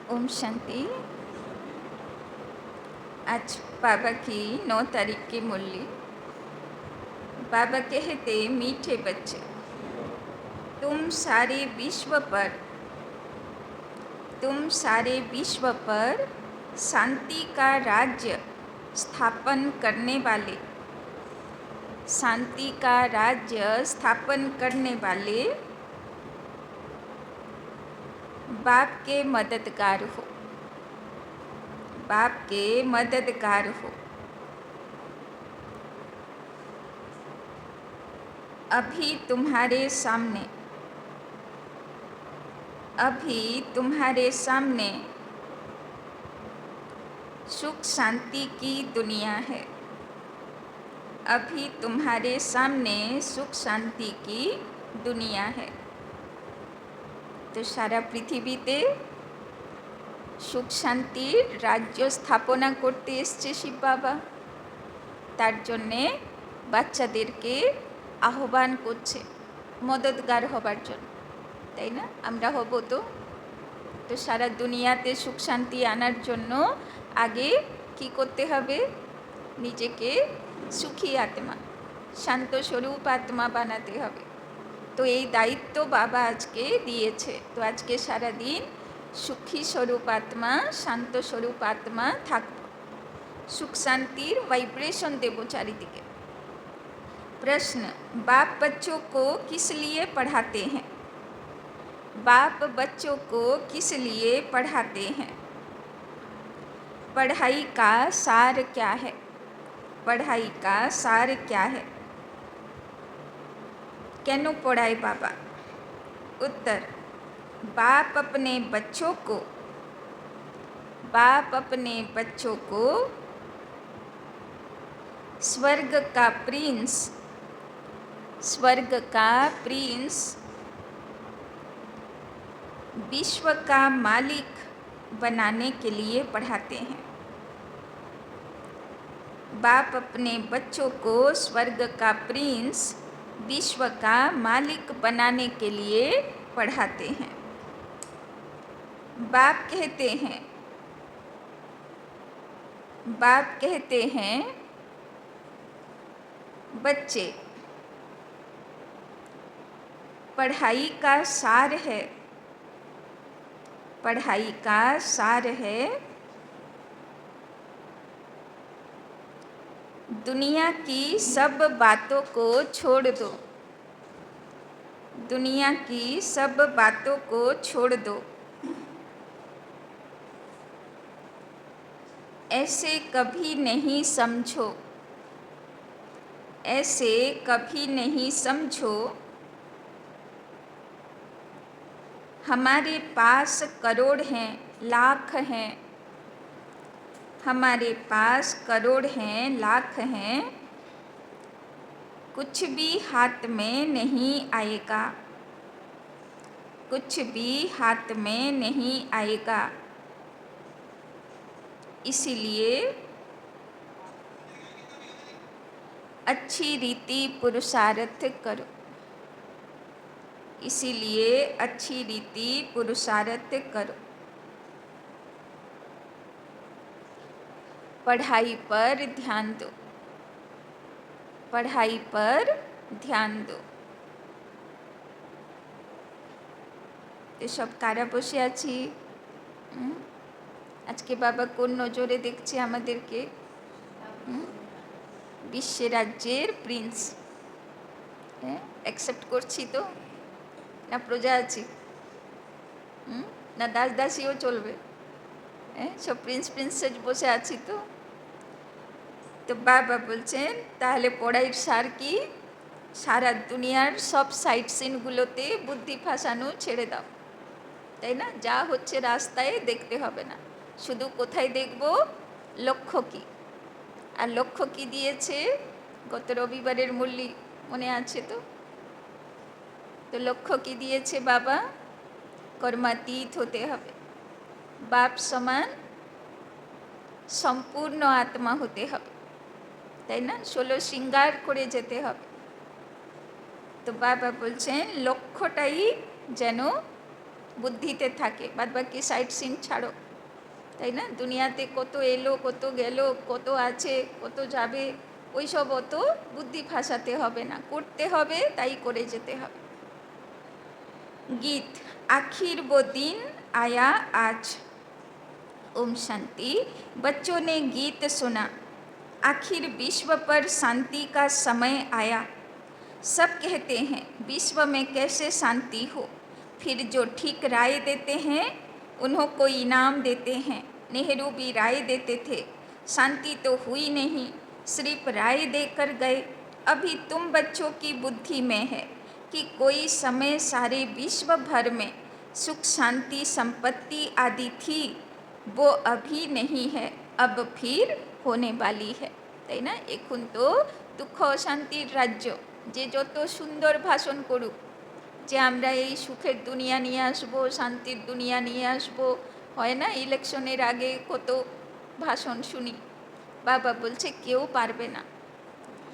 ओम शांति। आज बाबा की 9 तारीख की मुरली। बाबा कहते, मीठे बच्चे, तुम सारे विश्व पर शांति का राज्य स्थापन करने वाले बाप के मददगार हो। अभी तुम्हारे सामने सुख शांति की दुनिया है। अभी तुम्हारे सामने सुख शांति की दुनिया है। तो सारा पृथ्वीते सुख शांतिर राज्य स्थापना करते एসছে শিব বাবা। তার জন্যে বাচ্চাদেরকে আহ্বান করছে মদতগার হবার জন্য, তাই না? আমরা হব তো সারা দুনিয়াতে সুখ শান্তি আনার জন্য আগে কি করতে হবে? নিজেকে সুখী আত্মা, শান্ত স্বরূপ আত্মা বানাতে হবে। তো এই দায়িত্ব বাবা আজকে দিয়েছে। তো আজকে সারা দিন সুখী স্বরূপ আত্মা, শান্ত স্বরূপ আত্মা থাকব। सुख शांतिर वाइब्रेशन देवो चारिदिके। प्रश्न, बाप बच्चों को किस लिए पढ़ाते हैं? बाप बच्चों को किस लिए पढ़ाते हैं? पढ़ाई का सार क्या है? पढ़ाई का सार क्या है? कैनो पढ़ाए बाबा? उत्तर, बाप अपने बच्चों को स्वर्ग का प्रिंस, विश्व का मालिक बनाने के लिए पढ़ाते हैं। बाप अपने बच्चों को स्वर्ग का प्रिंस, विश्व का मालिक बनाने के लिए पढ़ाते हैं। बाप कहते हैं बच्चे, पढ़ाई का सार है दुनिया की सब बातों को छोड़ दो। दुनिया की सब बातों को छोड़ दो। ऐसे कभी नहीं समझो हमारे पास करोड़ हैं, लाख हैं। हमारे पास करोड़ हैं, लाख हैं, कुछ भी हाथ में नहीं आएगा। कुछ भी हाथ में नहीं आएगा। इसीलिए अच्छी रीति पुरुषार्थ करो। इसीलिए अच्छी रीति पुरुषार्थ करो। पढ़ाई पर ध्यान दो। पढ़ाई पर ध्यान दो। तो सब कारा बसे आছি। আজকে বাবা কোন নজরে দেখছে আমাদেরকে? বিশ্ব রাজ্যের প্রিন্স। অ্যাকসেপ্ট করছি তো, না প্রজা আছি? না দাস দাসীও চলবে? সব প্রিন্স প্রিন্সেস বসে আছি তো। তো বাবা বলছেন তাহলে পড়াইয়ের সার কি? সারা দুনিয়ার সব সাইট সিনগুলোতে বুদ্ধি ফাঁসানো ছেড়ে দাও, তাই না? যা হচ্ছে রাস্তায় দেখতে হবে না, শুধু কোথায় দেখব, লক্ষ্য কী। আর লক্ষ্য কী দিয়েছে গত রবিবারের মুরলি মনে আছে তো? তো লক্ষ্য কী দিয়েছে বাবা? কর্মাতীত হতে হবে, বাপ সমান সম্পূর্ণ আত্মা হতে হবে, তাই না? 16 শৃঙ্গার করে যেতে হবে। তো বাবা বলছেন লক্ষ্যটাই যেন বুদ্ধিতে থাকে, বাদ বাকি সাইট সিন ছাড়ো, তাই না? দুনিয়াতে কত এলো, কত গেল, কত আছে, কত যাবে, ওই সব অত বুদ্ধি ফাঁসাতে হবে না, করতে হবে, তাই করে যেতে হবে। गीत आखिर वो दिन आया आज। ओम शांति। बच्चों ने गीत सुना, आखिर विश्व पर शांति का समय आया। सब कहते हैं विश्व में कैसे शांति हो, फिर जो ठीक राय देते हैं उन्हों को इनाम देते हैं। नेहरू भी राय देते थे, शांति तो हुई नहीं, सिर्फ राय देकर गए। अभी तुम बच्चों की बुद्धि में है कि कोई समय सारे विश्व भर में सुख शांति संपत्ति आदि थी, वो अभी नहीं है, अब फिर होने वाली है, তাই না? এখন তো দুঃখ অশান্তির রাজ্য, যে যত সুন্দর ভাষণ করুক যে আমরা এই সুখের দুনিয়া নিয়ে আসবো, শান্তির দুনিয়া নিয়ে আসবো, হয় না ইলেকশনের আগে কত ভাষণ শুনি, বাবা বলছে কেউ পারবে না,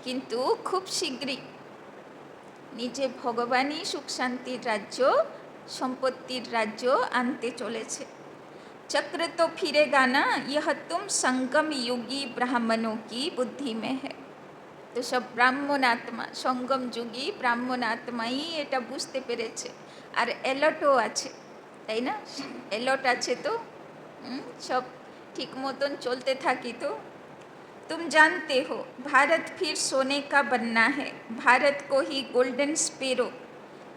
কিন্তু খুব শীঘ্রই নিজে ভগবানই সুখ শান্তির রাজ্য, সম্পত্তির রাজ্য আনতে চলেছে। चक्र तो फिरेगा ना, यह तुम संगम युगी ब्राह्मणों की बुद्धि में है। তো সব ব্রাহ্মণ আত্মা, সঙ্গম যুগী ব্রাহ্মণ আত্মাই এটা বুঝতে পেরেছে। আর এলটও আছে, তাই না? এলট আছে তো, সব ঠিক মতন চলতে থাকি তো। तुम जानते हो भारत फिर सोने का बनना है, भारत को ही गोल्डन स्पेरो,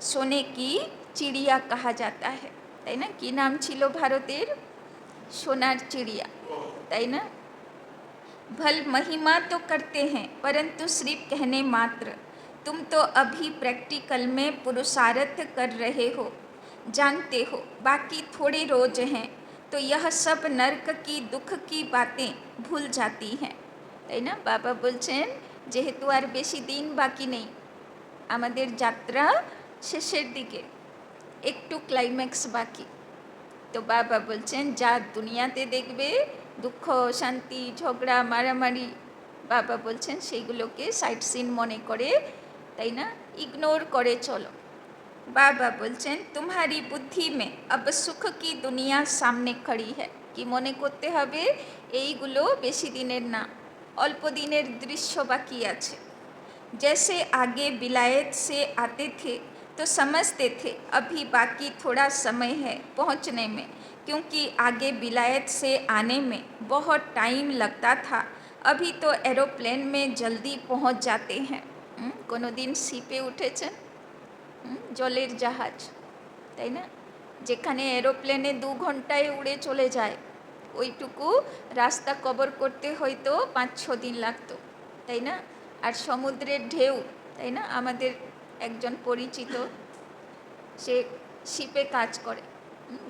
सोने की चिड़िया कहा जाता है, তাই না? কি নাম ছিল ভারতের? সোনার চিড়িয়া, তাই না? भल महिमा तो करते हैं परंतु सिर्फ कहने मात्र। तुम तो अभी प्रैक्टिकल में पुरुषार्थ कर रहे हो, जानते हो बाकी थोड़े रोज हैं तो यह सब नर्क की दुख की बातें भूल जाती हैं, তাই না? বাবা বলছেন যেহেতু আর বেশি দিন বাকি নেই, আমাদের যাত্রা শেষের দিকে, একটু ক্লাইম্যাক্স বাকি। তো বাবা বলছেন যা দুনিয়াতে দেখবে দুঃখ শান্তি ঝগড়া মারামারি, বাবা বলছেন সেইগুলোকে সাইট সিন মনে করে, তাই না, ইগনোর করে চলো। বাবা বলছেন तुम्हारी বুদ্ধি में अब सुख की दुनिया सामने खड़ी है, কি মনে করতে হবে এইগুলো বেশি দিনের না, অল্প দিনের দৃশ্য বাকি আছে। जैसे आगे विलायत से आते थे तो समझते थे अभी बाकी थोड़ा समय है पहुंचने में, क्योंकि आगे विलायत से आने में बहुत टाइम लगता था, अभी तो एरोप्लेन में जल्दी पहुंच जाते हैं। কোনো দিন শিপে উঠেছেন? জলের জাহাজ, তাই না? যেখানে এরোপ্লেনে 2 ঘন্টায় উড়ে চলে যায়, ওইটুকু রাস্তা কভার করতে হয়তো 5-6 দিন লাগতো, তাই না? আর সমুদ্রের ঢেউ, তাই না? আমাদের একজন পরিচিত সে শিপে কাজ করে,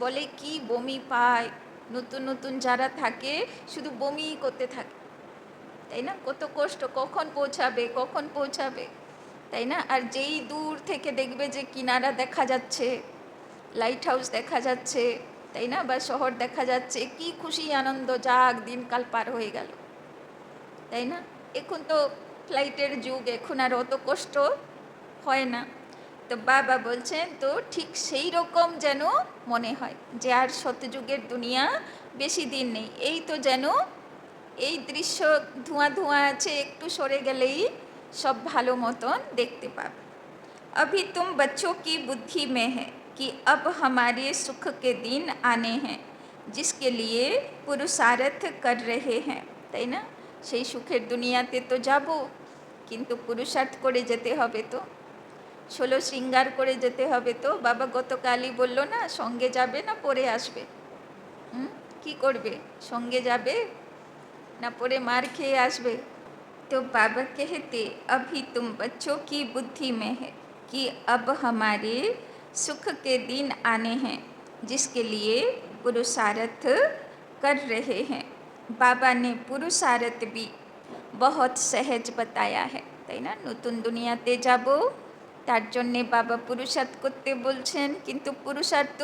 বলে কি বমি পায়, নতুন নতুন যারা থাকে শুধু বমি করতে থাকে, তাই না? কত কষ্ট, কখন পৌঁছাবে কখন পৌঁছাবে, তাই না? আর যেই দূর থেকে দেখবে যে কিনারা দেখা যাচ্ছে, লাইট হাউস দেখা যাচ্ছে, তাই না, বা শহর দেখা যাচ্ছে, কি খুশি আনন্দ, যাক দিনকাল পার হয়ে গেল, তাই না? এখন তো ফ্লাইটের যুগ, এখন আর অত কষ্ট হয় না। তো বাবা বলছেন তো ঠিক সেই রকম যেন মনে হয় যে আর সত্যযুগের দুনিয়া বেশি দিন নেই, এই তো যেন এই দৃশ্য ধোঁয়া ধোঁয়া আছে, একটু সরে গেলেই सब भालो मतन देखते पावे। अभी तुम बच्चों की बुद्धि में है कि अब हमारे सुख के दिन आने हैं, जिसके लिए पुरुषार्थ कर रहे हैं, তাই না? সেই সুখের দুনিয়াতে তো যাব, কিন্তু পুরুষার্থ করে যেতে হবে তো। ষোলো শৃঙ্গার করে যেতে হবে। তো বাবা গতকালই বলল না, সঙ্গে যাবে না পরে আসবে? কি করবে? সঙ্গে যাবে না পরে मार খেয়ে আসবে? तो बाबा कहते, अभी तुम बच्चों की बुद्धि में है कि अब हमारे सुख के दिन आने हैं, जिसके लिए पुरुषार्थ कर रहे हैं। बाबा ने पुरुषार्थ भी बहुत सहज बताया है, তাই না? নতুন দুনিয়াতে যাব, তার জন্যে বাবা পুরুষার্থ করতে বলছেন, কিন্তু পুরুষার্থ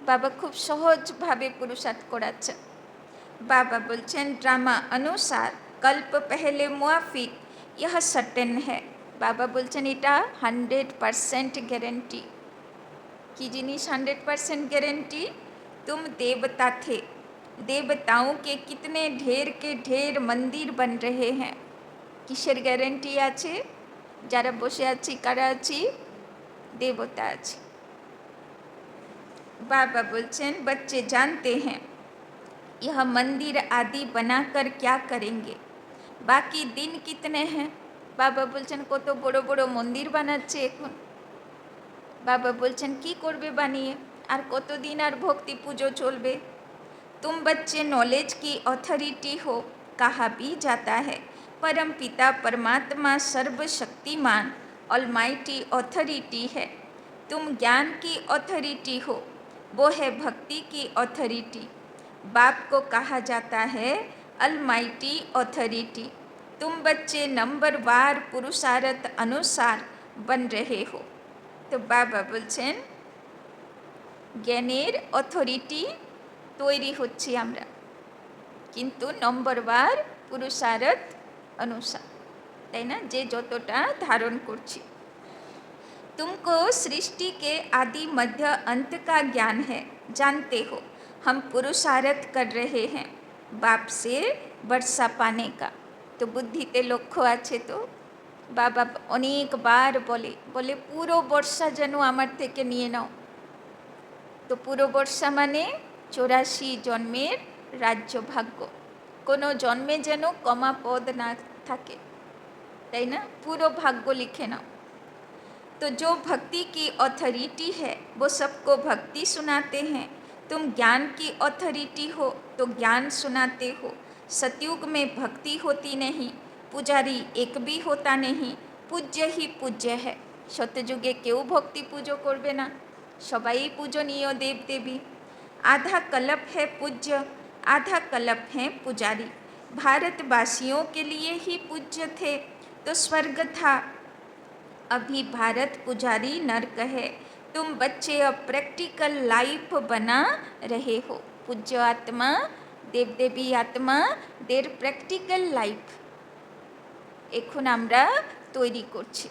বাবা খুব সহজভাবে পুরুষার্থ করাচ্ছেন। बाबा बोलছেন, ड्रामा अनुसार कल्प पहले मुआफिक यह सर्टेन है। बाबा बोलছেন এটা 100% गारंटी। की जिनिस 100% गारंटी? तुम देवता थे, देवताओं के कितने ढेर के ढेर मंदिर बन रहे हैं। किसेर ग्यारंटी আছে? যারা বসে আছি কারা আছি? देवता আছি। बाबा बोलছেন, बच्चे जानते हैं यह मंदिर आदि बनाकर क्या करेंगे? बाकी दिन कितने हैं? बाबा बोलছেন কত বড় বড় মন্দির বানাচ্ছে এখন। बाबा बोलছেন কি করবে বানিয়ে, আর কতদিন আর ভক্তি পুজো চলবে? तुम बच्चे नॉलेज की अथॉरिटी हो, कहा भी जाता है। परम पिता परमात्मा सर्वशक्तिमान ऑलमाइटी अथॉरिटी है। तुम ज्ञान की अथॉरिटी हो, वो है भक्ति की अथॉरिटी। बाप को कहा जाता है अलमाइटी अथॉरिटी। तुम बच्चे नंबरवार पुरुषार्थ अनुसार बन रहे हो। तो बाबा बोलছেন জ্ঞানের অথরিটি তৈরি হচ্ছি আমরা, কিন্তু নম্বরবার পুরুষার্থ অনুসার, তাই না? যে যতটা ধারণ করছি। तुमको सृष्टि के आदि मध्य अंत का ज्ञान है, जानते हो। हम पुरुषार्थ कर रहे हैं बाप से वर्षा पाने का। तो বুদ্ধিতে লক্ষ্য আছে তো বাবা অনেকবার বলে পুরো বর্ষা যেন আমার থেকে নিয়ে নাও। তো পুরো বর্ষা মানে 84 জন্মের রাজ্য ভাগ্য, কোনো জন্মে যেন কমা পদ না থাকে, তাই না? পুরো ভাগ্য লিখে নাও। तो जो भक्ति की अथॉरिटी है वो सबको भक्ति सुनाते हैं। तुम ज्ञान की अथॉरिटी हो तो ज्ञान सुनाते हो। सतयुग में भक्ति होती नहीं, पुजारी एक भी होता नहीं, पूज्य ही पूज्य है। सत्ययुगे क्यों भक्ति पूजो करबे ना, सबाई पूजनीय देव देवी। आधा कल्प है पूज्य, आधा कल्प है पुजारी। भारतवासियों के लिए ही पूज्य थे तो स्वर्ग था, अभी भारत पुजारी नर्क है। तुम बच्चे अब प्रैक्टिकल लाइफ बना रहे हो। पूज्य आत्मा देवदेवी आत्मा देर प्रैक्टिकल लाइफ এখন আমরা তৈরি করছি।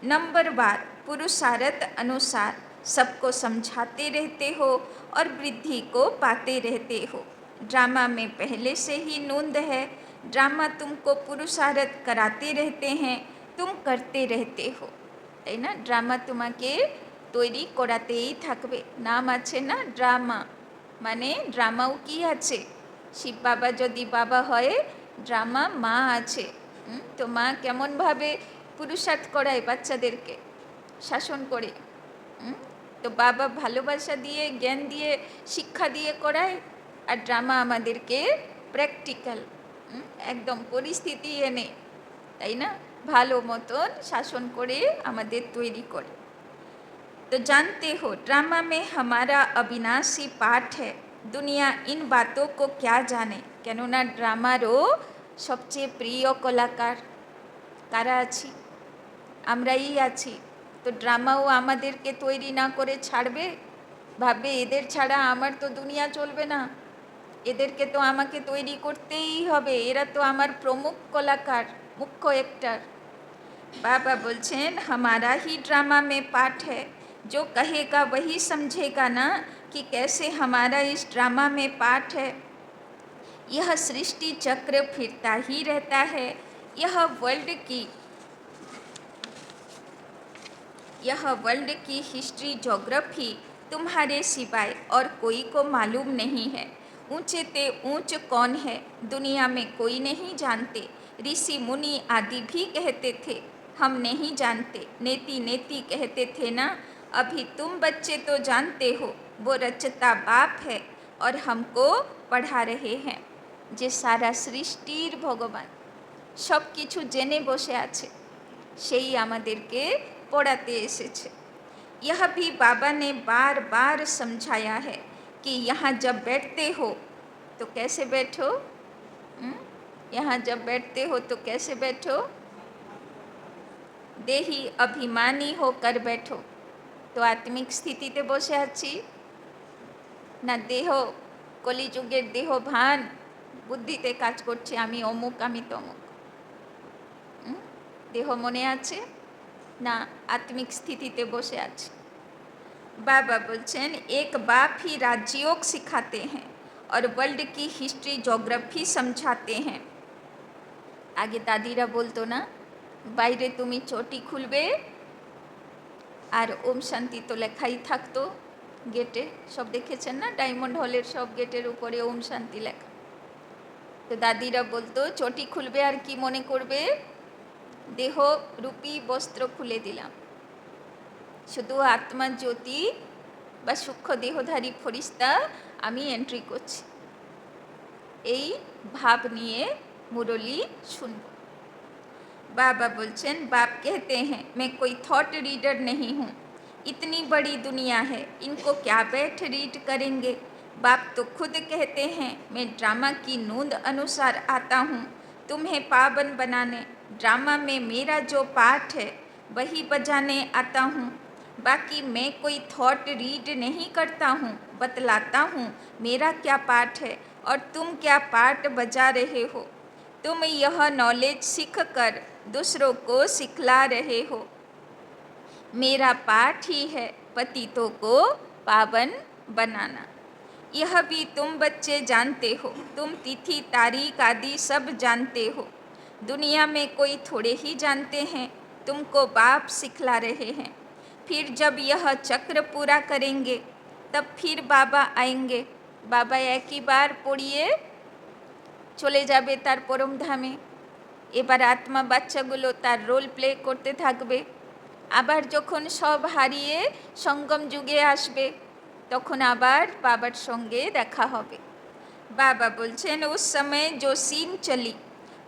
नंबरवार पुरुषार्थ अनुसार सबको समझाते रहते हो और वृद्धि को पाते रहते हो। ड्रामा में पहले से ही नूंद है, ड्रामा तुमको पुरुषार्थ कराते रहते हैं, तुम करते रहते हो, তাই না? ড্রামা তোমাকে তৈরি করাতেই থাকবে। নাম আছে না ড্রামা, মানে ড্রামাও কি আছে? শিব বাবা যদি বাবা হয়, ড্রামা মা আছে। তো মা কেমনভাবে পুরুষার্থ করায় বাচ্চাদেরকে? শাসন করে। তো বাবা ভালোবাসা দিয়ে, জ্ঞান দিয়ে, শিক্ষা দিয়ে করায়, আর ড্রামা আমাদেরকে প্র্যাকটিক্যাল একদম পরিস্থিতি এনে, তাই না, ভালো মতন শাসন করে আমাদের তৈরি করে। तो जानते हो ड्रामा में हमारा अविनाशी पाठ है, दुनिया इन बातों को क्या जाने। কেননা ড্রামারও সবচেয়ে প্রিয় কলাকার কারা আছি? আমরাই আছি। তো ড্রামাও আমাদেরকে তৈরি না করে ছাড়বে? ভাববে এদের ছাড়া আমার তো দুনিয়া চলবে না, এদেরকে তো আমাকে তৈরি করতেই হবে, এরা তো আমার প্রমুখ কলাকার, মুখ্য एक्टर। बाबा बोलছেন हमारा ही ड्रामा में पाठ है, जो कहेगा वही समझेगा ना कि कैसे हमारा इस ड्रामा में पाठ है। यह सृष्टि चक्र फिरता ही रहता है, यह वर्ल्ड की हिस्ट्री ज्योग्राफी तुम्हारे सिवाय और कोई को मालूम नहीं है। ऊंचे ते ऊंच कौन है दुनिया में कोई नहीं जानते। ऋषि मुनि आदि भी कहते थे हम नहीं जानते, नेति नेति कहते थे ना, अभी तुम बच्चे तो जानते हो वो रचता बाप है और हमको पढ़ा रहे हैं। যে সারা সৃষ্টির ভগবান সব কিছু জেনে বসে আছে, সেই আমাদেরকে পড়াতে এসেছে। यह भी बाबा ने बार बार समझाया है कि यहाँ जब बैठते हो तो कैसे बैठो, यहाँ जब बैठते हो तो कैसे बैठो, देही अभिमानी होकर बैठो। तो आत्मिक स्थितिते बसे आছি না দেহ কলিযুগের দেহ ভান বুদ্ধিতে কাজ করছে, আমি অমুক আমি তমুক। দেহ মনে আছে না आत्मिक स्थितिते बसे आছি। बाबा बोलছেন एक बाप ही राजयोग सिखाते हैं और वर्ल्ड की हिस्ट्री जोग्राफी समझाते हैं। आगे दादीरा बोलतो ना, বাইরে তুমি চটি খুলবে আর ওম শান্তি তো লেখাই থাকতো গেটে, সব দেখেছেন না ডায়মন্ড হলের সব গেটের উপরে ওম শান্তি লেখা। তো দাদিরা বলতো চটি খুলবে আর কি মনে করবে, দেহ রূপী বস্ত্র খুলে দিলাম, শুধু আত্মা জ্যোতি বা সূক্ষ্ম দেহধারী ফরিস্তা আমি এন্ট্রি করছি, এই ভাব নিয়ে মুরলি শুনব। बाबा बोलचन बाप कहते हैं मैं कोई थॉट रीडर नहीं हूँ, इतनी बड़ी दुनिया है, इनको क्या बैठ रीड करेंगे। बाप तो खुद कहते हैं मैं ड्रामा की नूंद अनुसार आता हूँ तुम्हें पावन बनाने, ड्रामा में मेरा जो पार्ट है वही बजाने आता हूँ, बाकी मैं कोई थॉट रीड नहीं करता हूँ, बतलाता हूँ मेरा क्या पार्ट है और तुम क्या पार्ट बजा रहे हो। तुम यह नॉलेज सीख कर दूसरों को सिखला रहे हो, मेरा पाठ ही है पतितों को पावन बनाना। यह भी तुम बच्चे जानते हो, तुम तिथि तारीख आदि सब जानते हो, दुनिया में कोई थोड़े ही जानते हैं, तुमको बाप सिखला रहे हैं। फिर जब यह चक्र पूरा करेंगे तब फिर बाबा आएंगे। बाबा एक ही बार पढ़िए চলে যাবে তার পরম ধামে, এবার আত্মা বাচ্চাগুলো তার রোল প্লে করতে থাকবে। আবার যখন সব হারিয়ে সঙ্গম যুগে আসবে তখন আবার বাবার সঙ্গে দেখা হবে। बाबा बोलছেন उस समय जो सीन चली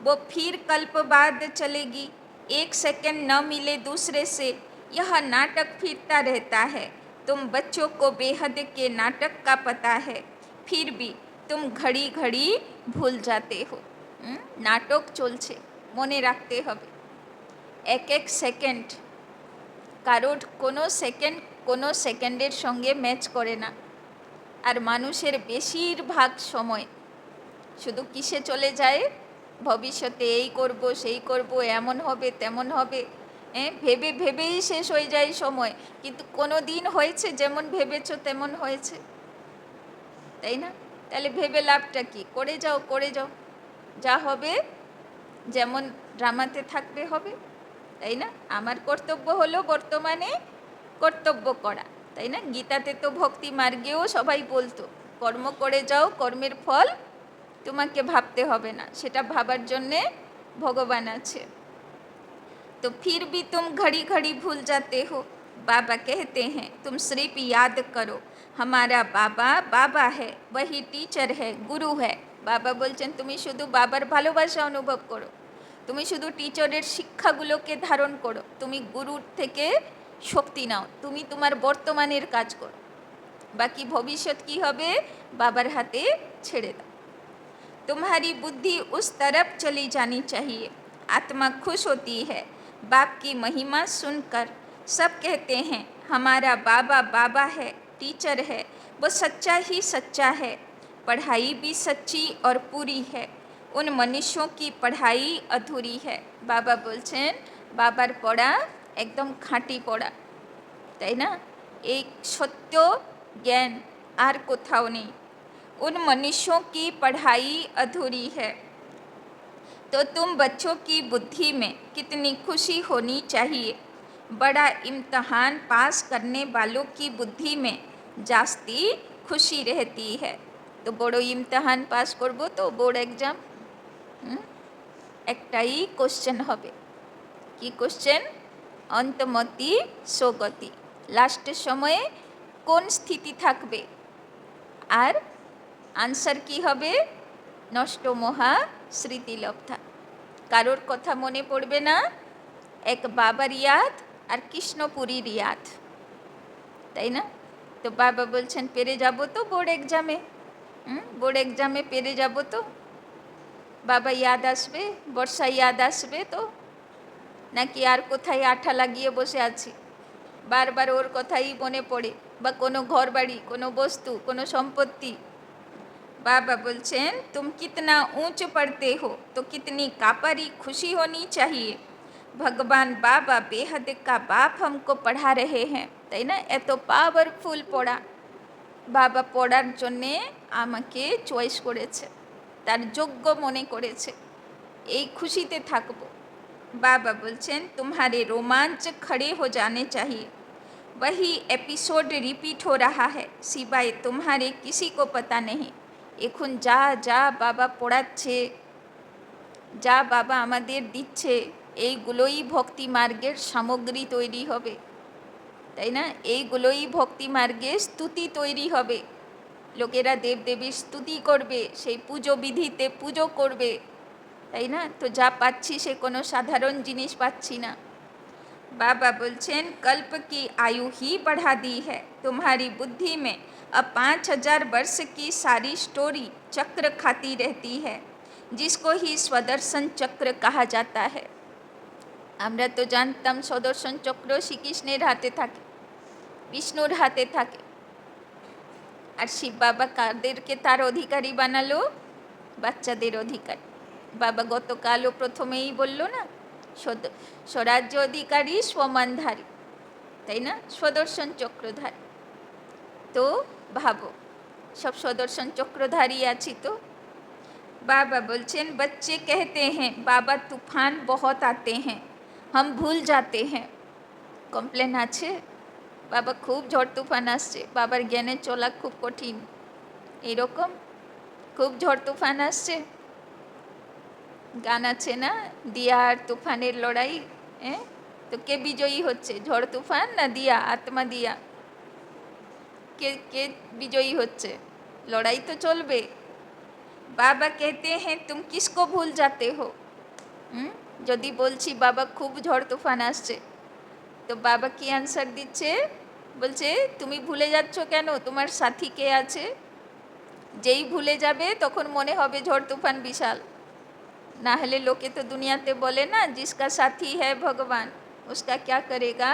वो फिर कल्प बाद चलेगी, एक सेकंड न मिले दूसरे से, यह नाटक फिरता रहता है। तुम बच्चों को बेहद के नाटक का पता है, फिर भी तुम घड़ी घड़ी ভুল যাতে হো। নাটক চলছে, মনে রাখতে হবে এক এক সেকেন্ড, কারোর কোনো সেকেন্ডের সঙ্গে ম্যাচ করে না। আর মানুষের বেশিরভাগ সময় শুধু কিসে চলে যায়, ভবিষ্যতে এই করব সেই করব এমন হবে তেমন হবে, ভেবে ভেবেই শেষ হয়ে যায় সময়, কিন্তু কোনো দিন হয়েছে যেমন ভেবেছো তেমন হয়েছে, তাই না? তাহলে ভেবে লাভটা কি, করে যাও করে যাও, যা হবে যেমন ড্রামাতে থাকবে হবে, তাই না? আমার কর্তব্য হলো বর্তমানে কর্তব্য করা, তাই না? গীতাতে তো ভক্তি মার্গেও সবাই বলতো কর্ম করে যাও, কর্মের ফল তোমাকে ভাবতে হবে না, সেটা ভাবার জন্যে ভগবান আছে। तो फिर भी तुम घड़ी घड़ी भूल जाते हो, बाबा कहते हैं तुम सिर्फ याद करो हमारा बाबा बाबा है, वही टीचर है, गुरु है। बाबा बोलছেন তুমি শুধু বাবার ভালোবাসা অনুভব করো, তুমি শুধু টিচারের শিক্ষাগুলোকে ধারণ করো, তুমি গুরুর থেকে শক্তি নাও, তুমি তোমার বর্তমানের কাজ করো, বাকি ভবিষ্যৎ কি হবে বাবার হাতে ছেড়ে দাও। तुम्हारी बुद्धि उस तरफ चली जानी चाहिए, आत्मा खुश होती है बाप की महिमा सुनकर। सब कहते हैं हमारा बाबा बाबा है, टीचर है, वो सच्चा ही सच्चा है, पढ़ाई भी सच्ची और पूरी है, उन मनुष्यों की पढ़ाई अधूरी है। बाबा बोलছেন বাবার পড়া একদম খাঁটি পড়া, তাই না? এই সত্য জ্ঞান আর কোথাও নেই। उन मनुष्यों की पढ़ाई अधूरी है, तो तुम बच्चों की बुद्धि में कितनी खुशी होनी चाहिए। बड़ा इम्तहान पास करने वालों की बुद्धि में जास्ती खुशी रहती है। तो बड़ो इम्तहान पास करबो तो बोर्ड एग्जाम एकटाई क्वेश्चन होबे, কি কোশ্চেন? অন্তমতি সগতি, লাস্টের সময়ে কোন স্থিতি থাকবে? আর আনসার কি হবে? নষ্ট মোহা স্মৃতিলব্ধা। কারোর কথা মনে পড়বে না, এক বাবার ইয়াদ আর কৃষ্ণপুরীর ইয়াদ, তাই না? তো বাবা বলছেন পেরে যাব তো বোর্ড এক্সামে, বোর্ড এক্সামে পেরে যাব তো? বাবা ইয়াদ আসবে, বর্ষা ইয়াদ আসবে তো? নাকি আর কোথায় আঠা লাগিয়ে বসে আছি, বারবার ওর কথাই মনে পড়ে, বা কোনো ঘর বাড়ি, কোনো বস্তু, কোনো সম্পত্তি? बाबा बोलছেন तुम कितना ऊंच पढ़ते हो तो कितनी कापरी खुशी होनी चाहिए, भगवान बाबा बेहद का बाप हमको पढ़ा रहे हैं, তাই না? এত পাওয়ারফুল পড়া, বাবা পড়ার জন্যে আমাকে চয়েস করেছে, তার যোগ্য মনে করেছে, এই খুশিতে থাকবো। बाबा बोलছেন तुम्हारे रोमांच खड़े हो जाने चाहिए, वही एपिसोड रिपीट हो रहा है, सिवाय तुम्हारे किसी को पता नहीं। এখন যা যা বাবা পড়াচ্ছে, যা বাবা আমাদের দিচ্ছে, এইগুলোই ভক্তি মার্গের সামগ্রী তৈরি হবে, তাই না? এইগুলোই ভক্তি মার্গের স্তুতি তৈরি হবে। লোকেরা দেবদেবীর স্তুতি করবে, সেই পুজো বিধিতে পুজো করবে, তাই না? তো যা পাচ্ছি সে কোনো সাধারণ জিনিস পাচ্ছি না। बाबा बोलছেন कल्प की आयु ही बढ़ा दी है, तुम्हारी बुद्धि में अब 5000 वर्ष की सारी स्टोरी चक्र खाती रहती है, जिसको ही स्वदर्शन चक्र कहा जाता है। আমরা তো জানতাম স্বদর্শন চক্র শ্রীকৃষ্ণের হাতে থাকে, বিষ্ণুর হাতে থাকে, আর শিব বাবা কাদেরকে তার অধিকারী বানালো? বাচ্চাদের অধিকারী। বাবা গতকালও প্রথমেই বলল না, স্বরাজ্য অধিকারী स्वमानधारी, তাই না? স্বদর্শন চক্রধারী। তো ভাবো সব স্বদর্শন চক্রধারী আছি তো। बाबा बोलছেন बच्चे कहते हैं बाबा तूफान बहुत आते हैं, हम भूल जाते हैं। কমপ্লেন আছে, বাবা খুব ঝড় তুফান আসছে, বাবার জ্ঞানে চলা খুব কঠিন, এরকম খুব ঝড় তুফান আসছে। গান আছে না, দিয়া আর তুফানের লড়াই, হ্যাঁ? তো কে বিজয়ী হচ্ছে, ঝড় তুফান না দিয়া, আত্মা দিয়া? কে কে বিজয়ী হচ্ছে? লড়াই তো চলবে। বাবা कहते हैं तुम किसको भूल जाते हो, যদি বলছি বাবা খুব ঝড় তুফান আসছে, তো বাবা কি আনসার দিচ্ছে? বলছে তুমি ভুলে যাচ্ছ কেন, তোমার সাথী কে আছে? যেই ভুলে যাবে তখন মনে হবে ঝড় তুফান বিশাল। না হলে লোকে তো দুনিয়াতে বলে না, जिसका साथी है भगवान उसका क्या करेगा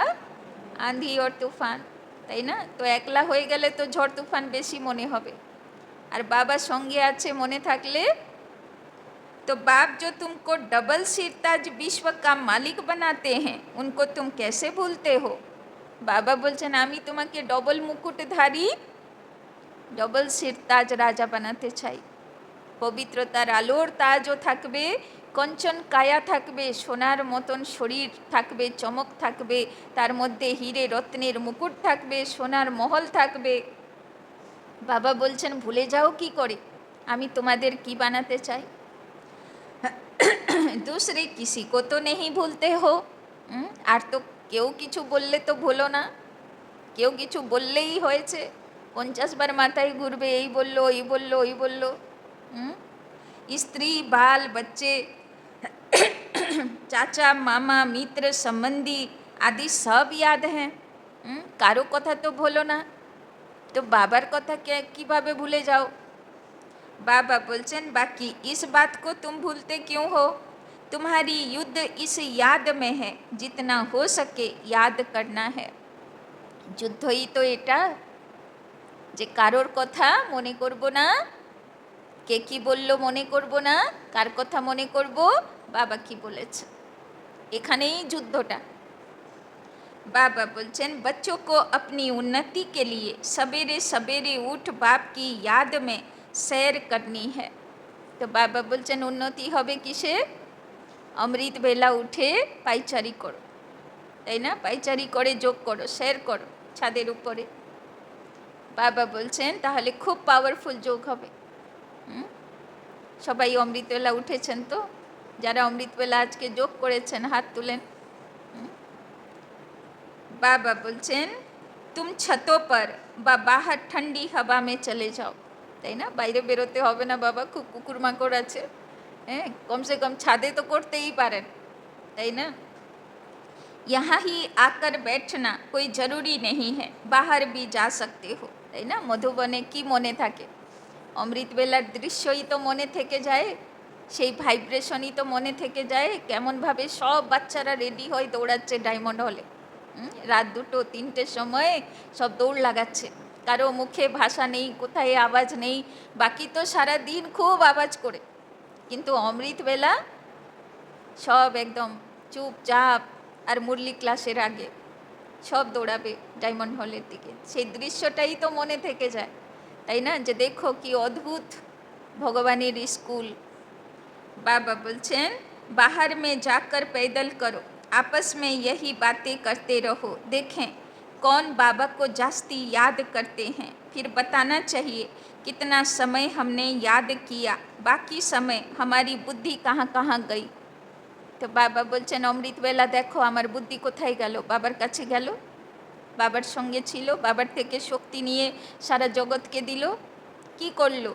आंधी और तूफान, তাই না? তো একলা হয়ে গেলে তো ঝড় তুফান বেশি মনে হবে, আর বাবা সঙ্গে আছে মনে থাকলে। तो बाप जो तुमको डबल सिरताज विश्व का मालिक बनाते हैं उनको तुम कैसे भूलते हो। बाबा बोलছেন আমি তোমাকে ডবল মুকুটধারী, ডবল সিরতাজ রাজা বানাতে চাই। পবিত্রতার আলোর তাজও থাকবে, কঞ্চন কায়া থাকবে, সোনার মতন শরীর থাকবে, চমক থাকবে, তার মধ্যে হিরে রত্নের মুকুট থাকবে, সোনার মহল থাকবে। বাবা বলছেন ভুলে যাও কি করে, আমি তোমাদের কি বানাতে চাই। दूसरे किसी को तो नहीं भूलते हो, আর তো কেউ কিছু বললে তো ভুলো না, কেউ কিছু বললেই হয়েছে, 50 বার মাথায় ঘুরবে, এই বললো ওই বললো ওই বললো। স্ত্রী বাল बच्चे चाचा मामा मित्र संबंधी आदि सब याद हैं, কারো কথা তো ভুলো না, তো বাবার কথা কিভাবে ভুলে যাও। बाबा बोलছেন बाकी इस बात को तुम भूलते क्यों हो, तुम्हारी युद्ध इस याद में है, जितना हो सके याद करना है। যুদ্ধই তো এটা, যে কারোর কথা মনে করব না, কে কি বললো মনে করব না, কার কথা মনে করব, বাবা কি বলেছে, এখানেই যুদ্ধটা। बाबा बोलছেন बच्चों को अपनी उन्नति के लिए सवेरे सवेरे उठ बाप की याद में सैर करनी है। তো বাবা বলছেন উন্নতি হবে কিসে? অমৃত বেলা উঠে পাইচারি করো, তাই না? পাইচারি করে যোগ করো, শেয়ার করো ছাদের উপরে। বাবা বলছেন তাহলে খুব পাওয়ারফুল যোগ হবে। সবাই অমৃতবেলা উঠেছেন তো? যারা অমৃতবেলা আজকে যোগ করেছেন হাত তুলেন। বাবা বলছেন তুম ছাতো পর বা বাহার ঠান্ডি হাওয়া মে চলে যাও, তাই না? বাইরে বেরোতে হবে না বাবা, খুব কুকুর মাকড় আছে, হ্যাঁ, কমসে কম ছাদে তো করতেই পারেন, তাই না? यहाँ ही आकर बैठना कोई जरूरी नहीं है, बाहर भी जा सकते हो, তাই না? মধুবনে কি মনে থাকে? অমৃতবেলার দৃশ্যই তো মনে থেকে যায়, সেই ভাইব্রেশনই তো মনে থেকে যায়। কেমনভাবে সব বাচ্চারা রেডি হয়ে দৌড়াচ্ছে ডায়মন্ড হলে, রাত 2টো 3টের সময় সব দৌড় লাগাচ্ছে, কারো মুখে ভাষা নেই, কোথায় আওয়াজ নেই, বাকি তো সারা দিন খুব আওয়াজ করে, কিন্তু অমৃতবেলা সব একদম চুপচাপ। আর মুরলি ক্লাসের আগে সব দৌড়াবে ডায়মন্ড হলের দিকে, সেই দৃশ্যটাই তো মনে থেকে যায়, তাই না? যে দেখো কি অদ্ভুত ভগবানের স্কুল। बाबा बोलছেন बाहर में जाकर पैदल करो, आपस में यही बातें करते रहो, देखें कौन बाबा को जास्ती याद करते हैं, फिर बताना चाहिए कितना समय हमने याद किया, बाकी समय हमारी बुद्धि कहाँ कहाँ गई। তো বাবা বলছেন অমৃতবেলা দেখো আমার বুদ্ধি কোথায় গেল, বাবার কাছে গেল, বাবার সঙ্গে ছিল, বাবার থেকে শক্তি নিয়ে সারা জগৎকে দিল, কি করলো?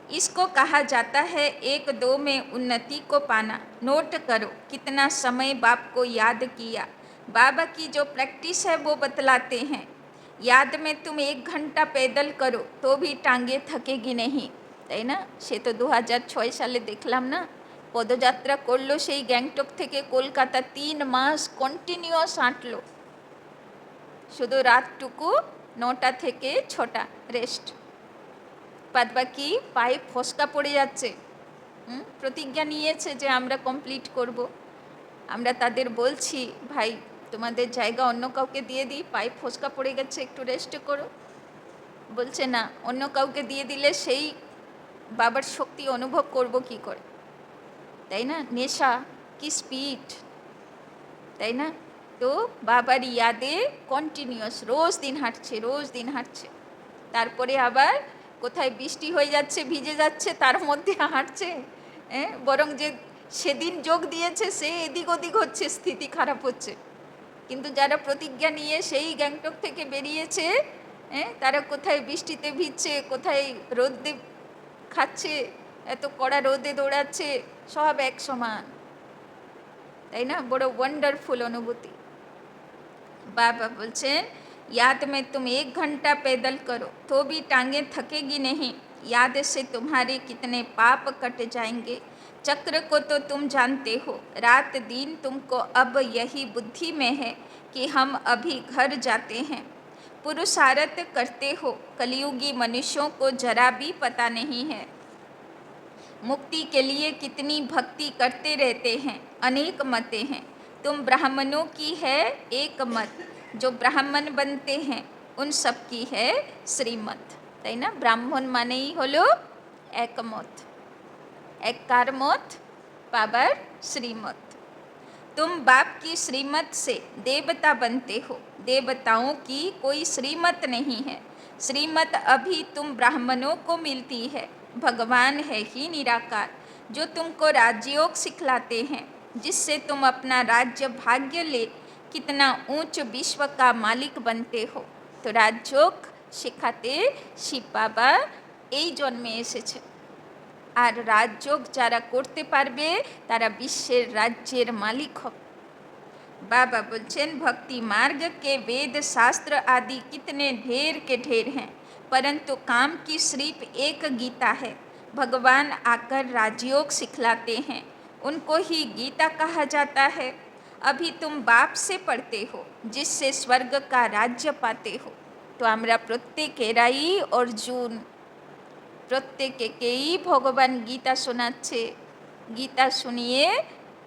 इसको कहा जाता है एक दो में उन्नति को पाना, नोट करो कितना समय बाप को याद किया। बाबा की जो प्रैक्टिस है वो बतलाते हैं, याद में तुम 1 घंटा पैदल करो तो भी टांगे थकेगी नहीं, তাই না? সে তো 2006 সালে দেখলাম না, পদযাত্রা করলো সেই গ্যাংটক থেকে কলকাতা, 3 মাস কন্টিনিউয়াস হাঁটলো, শুধু রাতটুকু 9টা থেকে 6টা রেস্ট, বাদ বাকি পায়ে ফসকা পড়ে যাচ্ছে। প্রতিজ্ঞা নিয়েছে যে আমরা কমপ্লিট করব। আমরা তাদের বলছি ভাই তোমাদের জায়গা অন্য কাউকে দিয়ে দিই, পায়ে ফসকা পড়ে গেছে, একটু রেস্ট করো। বলছে না, অন্য কাউকে দিয়ে দিলে সেই বাবার শক্তি অনুভব করব কি করে, তাই না? নেশা কি স্পিড, তাই না? তো বাবার ইয়াদে কন্টিনিউয়াস রোজ দিন হাঁটছে, তারপরে আবার কোথায় বৃষ্টি হয়ে যাচ্ছে, ভিজে যাচ্ছে, তার মধ্যে হাঁটছে, বরং যে সেদিন যোগ দিয়েছে সে এদিক ওদিক হচ্ছে, স্থিতি খারাপ হচ্ছে। কিন্তু যারা প্রতিজ্ঞা নিয়ে সেই গ্যাংটক থেকে বেরিয়েছে, তারা কোথায় বৃষ্টিতে ভিজছে, কোথায় রোদে খাচ্ছে, এত কড়া রোদে দৌড়াচ্ছে, সব এক সমান, তাই না? বড় ওয়ান্ডারফুল অনুভূতি। बाबा बोलছেন याद में तुम 1 घंटा पैदल करो तो भी टांगे थकेगी नहीं, याद से तुम्हारे कितने पाप कट जाएंगे, चक्र को तो तुम जानते हो, रात दिन तुमको अब यही बुद्धि में है कि हम अभी घर जाते हैं, पुरुषार्थ करते हो, कलयुगी मनुष्यों को जरा भी पता नहीं है, मुक्ति के लिए कितनी भक्ति करते रहते हैं, अनेक मतें हैं, तुम ब्राह्मणों की है एक मत, जो ब्राह्मण बनते हैं उन सब की है श्रीमत, তাই না? ব্রাহ্মণ মানেই হলো একমত, একার মত, বাবার শ্রীমত। तुम बाप की श्रीमत से देवता बनते हो, देवताओं की कोई श्रीमत नहीं है, श्रीमत अभी तुम ब्राह्मणों को मिलती है, भगवान है ही निराकार जो तुमको राजयोग सिखलाते हैं, जिससे तुम अपना राज्य भाग्य ले कितना ऊंच विश्व का मालिक बनते हो। तो राजयोग শেখাতে শিব বাবা এই জন্মে এসেছে, আর রাজযোগ যারা করতে পারবে তারা বিশ্বের রাজ্যের মালিক হবে। बाबा बोलছেন भक्ति मार्ग के वेद शास्त्र आदि कितने ढेर के ढेर हैं, परंतु काम की सिर्फ एक गीता है, भगवान आकर राजयोग सिखलाते हैं, उनको ही गीता कहा जाता है। अभी तुम बाप से पढ़ते हो जिससे स्वर्ग का राज्य पाते हो। तो আমরা প্রত্যেকেরাই অর্জুন, প্রত্যেকেই ভগবান গীতা শোনাচ্ছে, গীতা শুনিয়ে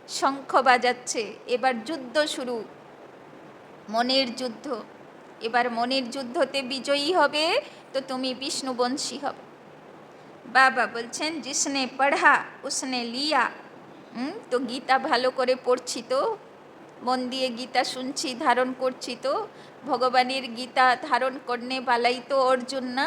শঙ্খ বাজাচ্ছে, এবার যুদ্ধ শুরু, মনের যুদ্ধ। এবার মনের যুদ্ধতে বিজয়ী হবে তো তুমি বিষ্ণুবংশী হবে। বাবা বলছেন जिसने पढ़ा उसने लिया। তো গীতা ভালো করে পড়ছি তো, মন দিয়ে গীতা শুনছি, ধারণ করছি তো, ভগবানের গীতা ধারণ করने वाला ही तो अर्जुन ना।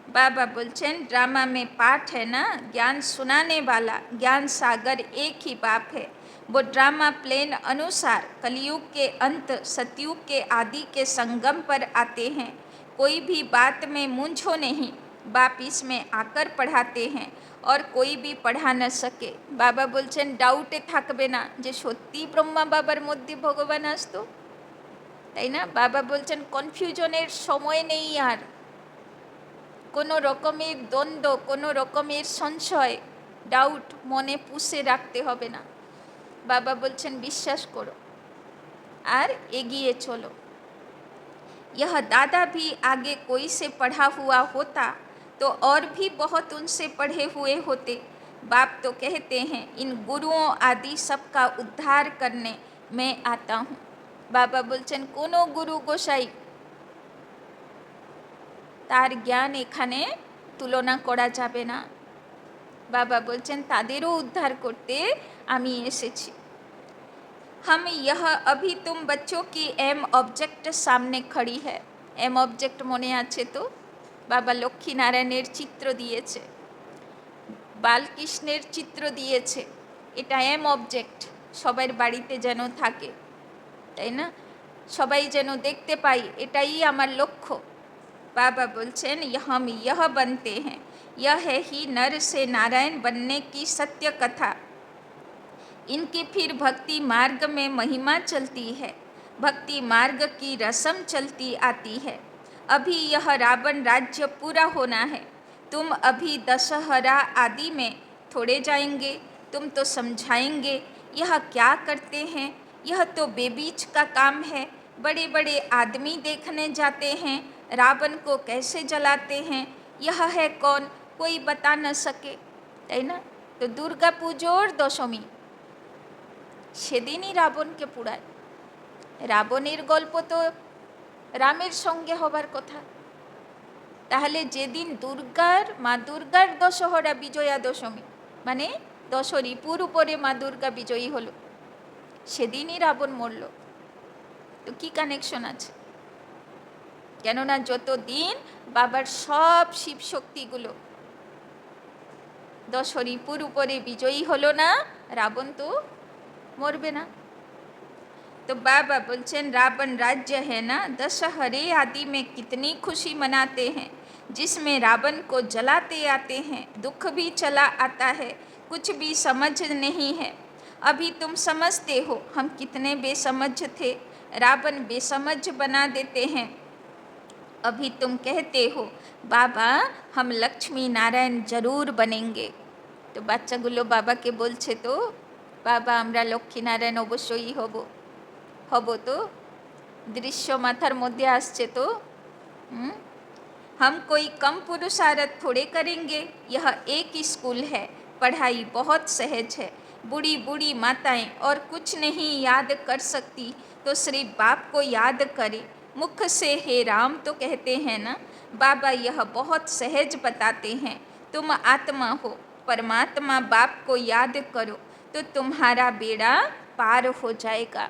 बाबा बोलছেন ड्रामा में पाठ है ना, ज्ञान सुनाने वाला, ज्ञान सागर एक ही बाप है, वो ड्रामा प्लेन अनुसार कलयुग के अंत सतयुग के आदि के संगम पर आते हैं। कोई भी बात में मूंझो नहीं, बाप इसमें आकर पढ़ाते हैं और कोई भी पढ़ा न सके। बाबा बोलছেন ডাউটে থাকবে না যে সত্যি ব্রহ্মা বাবার মধ্যে ভগবান আসতো, তাই না? বাবা বলছেন কনফিউশনের সময় নেই আর, কোনো রকমের দ্বন্দ্ব, কোনো রকমের সংশয়, ডাউট মনে পুষে রাখতে হবে না। বাবা বলছেন বিশ্বাস করো আর এগিয়ে চলো। यह दादा भी आगे कोई से पढ़ा हुआ होता तो और भी बहुत उनसे पढ़े हुए होते। बाप तो कहते हैं इन गुरुओं आदि सबका उद्धार करने मैं आता हूँ। बाबा बोलছেন কোনো গুরু গোসাই তার জ্ঞান এখানে তুলনা করা যাবে না। বাবা বলছেন তাদেরও উদ্ধার করতে আমি এসেছি। हम यह अभी तुम बच्चों की एम ऑब्जेक्ट सामने खड़ी है। एम ऑब्जेक्ट মনে আছে তো? বাবা লক্ষ্মীনারায়ণের চিত্র দিয়েছে, বালকৃষ্ণের চিত্র দিয়েছে। এটা এম অবজেক্ট, সবার বাড়িতে যেন থাকে, তাই না? সবাই যেন দেখতে পাই, এটাই আমার লক্ষ্য। बाबा बोलছেন हम यह बनते हैं, यह है ही नर से नारायण बनने की सत्य कथा। इनकी फिर भक्ति मार्ग में महिमा चलती है, भक्ति मार्ग की रस्म चलती आती है। अभी यह रावण राज्य पूरा होना है, तुम अभी दशहरा आदि में थोड़े जाएंगे, तुम तो समझाएंगे यह क्या करते हैं। यह तो बेबीच का काम है, बड़े बड़े आदमी देखने जाते हैं रावण को कैसे जलाते हैं, यह है कौन कोई बता न सके, তাই না? তো দুর্গা পুজোর দশমী সেদিনই রাবণকে পুড়ায়। রাবণের গল্প তো রামের সঙ্গে হবার কথা, তাহলে যেদিন মা দুর্গার দশহরা বিজয়া দশমী মানে দশরিপুর উপরে মা দুর্গা বিজয়ী হলো, সেদিনই রাবণ মরল। তো কি কানেকশন আছে? কেননা যতদিন বাবার সব শিব শক্তিগুলো দশরিপুর উপরে বিজয়ী হলো না, রাবণ তো মরবে না। तो बाबा बोलছেন रावण राज्य है ना, दशहरे आदि में कितनी खुशी मनाते हैं, जिसमें रावण को जलाते आते हैं, दुख भी चला आता है, कुछ भी समझ नहीं है। अभी तुम समझते हो हम कितने बेसमझ थे, रावण बेसमझ बना देते हैं। अभी तुम कहते हो बाबा हम लक्ष्मी नारायण जरूर बनेंगे। तो বাচ্চাগুলো বাবাকে বলছে তো বাবা আমরা লক্ষ্মী নারায়ণ অবশ্যই হব, হব তো, দৃশ্য মাথার মধ্যে আসছে তো। हम कोई कम पुरुषार्थ थोड़े करेंगे, यह एक ही स्कूल है, पढ़ाई बहुत सहज है। बूढ़ी बूढ़ी माताएं और कुछ नहीं याद कर सकती तो सिर्फ बाप को याद करे, मुख से हे राम तो कहते हैं ना। बाबा यह बहुत सहज बताते हैं, तुम आत्मा हो, परमात्मा बाप को याद करो तो तुम्हारा बेड़ा पार हो जाएगा।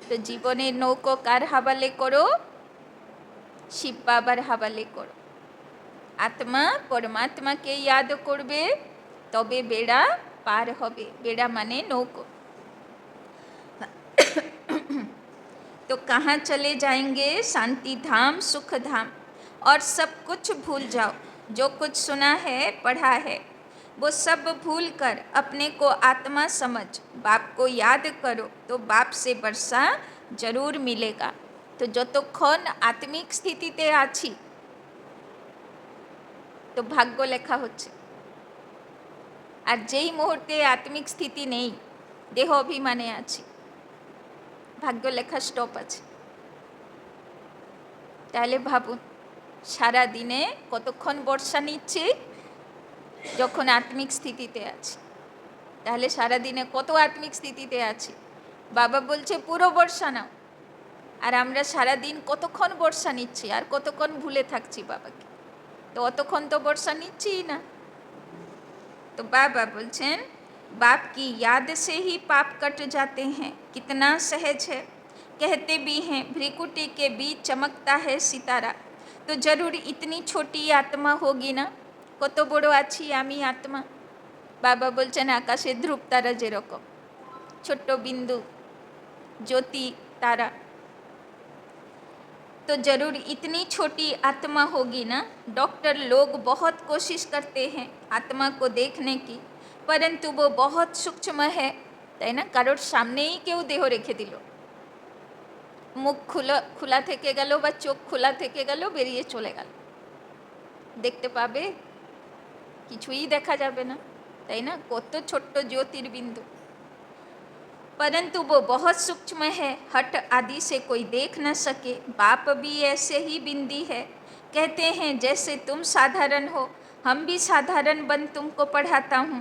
तो জীবনের নৌকো কার হাওয়ালে করো? শিব বাবার হাওয়ালে করো। আত্মা পরমাত্মাকে याद করবে, তবে বেড়া পার হবে। বেড়া মানে নৌকো। तो कहाँ चले जाएंगे? शांति धाम, सुख धाम। और सब कुछ भूल जाओ, जो कुछ सुना है पढ़ा है वो सब भूल कर अपने को आत्मा समझ बाप को याद करो तो बाप से वर्षा जरूर मिलेगा। तो যতক্ষণ আত্মিক স্থিতিতে আছি তো ভাগ্য লেখা হচ্ছে, আর যেই মুহূর্তে আত্মিক স্থিতি নেই, দেহ অভিমানে আছি, ভাগ্য লেখা স্টপ আছে। তাহলে ভাবুন সারা দিনে কতক্ষণ বর্ষা নিচ্ছি? যখন আত্মিক স্থিতিতে আছি। তাহলে সারা দিনে কত আত্মিক স্থিতিতে আছি? বাবা বলছে পুরো বর্ষা নাও, আর আমরা সারা দিন কতক্ষণ বর্ষা নিচ্ছি আর কতক্ষণ ভুলে থাকছি বাবাকে? তো অতক্ষণ তো বর্ষা নিচ্ছিই না। তো বাবা বলছেন बाप की याद से ही पाप कट जाते हैं, कितना सहज है। कहते भी हैं भ्रिकुटी के बीच चमकता है सितारा। तो जरूर इतनी छोटी आत्मा होगी ना, কত বড় আছি আমি আত্মা। বাবা বলছেন আকাশে ধ্রুব তারা যেরকম, छोट्टो बिंदु, ज्योति, तारा। तो जरूर इतनी छोटी आत्मा होगी ना। डॉक्टर लोग बहुत कोशिश करते हैं आत्मा को देखने की, परंतु वो बहुत सूक्ष्म है, তাই না? কারোর সামনেই কেউ দেহ রেখে দিল, মুখ খোলা থেকে গেল বা চোখ খোলা থেকে গেল, বেরিয়ে চলে গেল, দেখতে পাবে? কিছুই দেখা যাবে না, তাই না? কত ছোট্ট জ্যোতির্বিন্দু। परंतु वो बहुत सूक्ष्म है, हट आदि से कोई देख न सके। बाप भी ऐसे ही बिंदी है, कहते हैं जैसे तुम साधारण हो, हम भी साधारण बन तुमको पढ़ाता हूँ।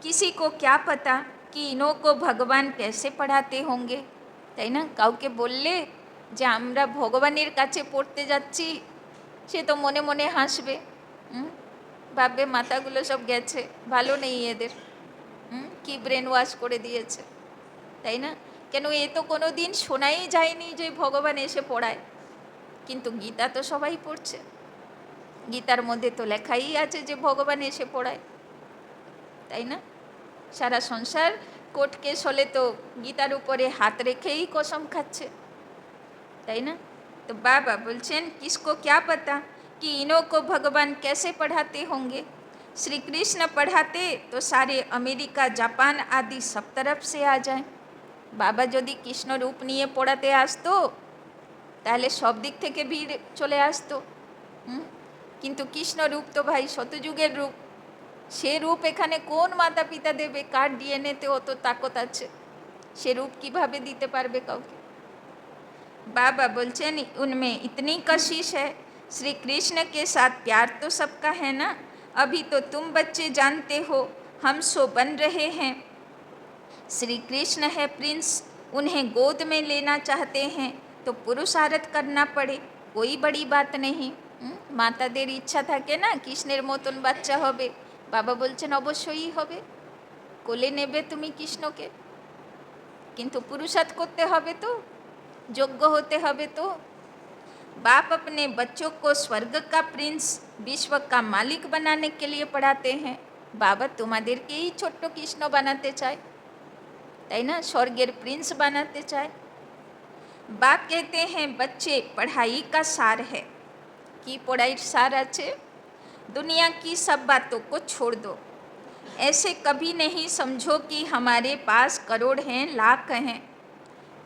किसी को क्या पता कि इन्हों को भगवान कैसे पढ़ाते होंगे, তাই না? কাউকে বললে যে আমরা ভগবানের কাছে পড়তে যাচ্ছি, সে তো মনে মনে হাসবে, ভাববে মাথাগুলো সব গেছে, ভালো নেই এদের, কি ব্রেন ওয়াশ করে দিয়েছে, তাই না? কেন এ তো কোনো দিন শোনাই যায়নি যে ভগবান এসে পড়ায়। কিন্তু গীতা তো সবাই পড়ছে, গীতার মধ্যে তো লেখাই আছে যে ভগবান এসে পড়ায়, তাই না? সারা সংসার কোর্ট কেস হলে তো গীতার উপরে হাত রেখেই কসম খাচ্ছে, তাই না? তো বাবা বলছেন किसको क्या पता कि इन्हों को भगवान कैसे पढ़ाते होंगे। श्री कृष्ण पढ़ाते तो सारे अमेरिका, जापान आदि सब तरफ से आ जाए। বাবা যদি কৃষ্ণ রূপ নিয়ে পড়াতে আসতো তাহলে সব দিক থেকে ভিড় চলে আসতো। কিন্তু কৃষ্ণ রূপ তো ভাই শতযুগের রূপ, সে রূপ এখানে কোন মাতা পিতা দেবে? কার ডিএনএতে অত তাকত আছে? সে রূপ কিভাবে দিতে পারবে কাউকে? बाबा बोलचन उनमें इतनी कशिश है, श्री कृष्ण के साथ प्यार तो सबका है ना। अभी तो तुम बच्चे जानते हो, हम सो बन रहे हैं। श्री कृष्ण है प्रिंस, उन्हें गोद में लेना चाहते हैं तो पुरुषार्थ करना पड़े, कोई बड़ी बात नहीं। মাতাদের ইচ্ছা থাকে না কৃষ্ণের মতন বাচ্চা হবে, বাবা বলছেন অবশ্যই হবে, কোলে নেবে তুমি কৃষ্ণকে, কিন্তু পুরুষার্থ করতে হবে তো, যোগ্য হতে হবে তো। बाप अपने बच्चों को स्वर्ग का प्रिंस, विश्व का मालिक बनाने के लिए पढ़ाते हैं। बाबा তোমাদেরকেই ছোট্ট কৃষ্ণ বানাতে চায়, তাই না? স্বর্গের প্রিন্স বানাতে চায়। बाप कहते हैं बच्चे पढ़ाई का सार है। की पढ़ाई सार আছে? दुनिया की सब बातों को छोड़ दो, ऐसे कभी नहीं समझो कि हमारे पास करोड़ हैं, लाख हैं,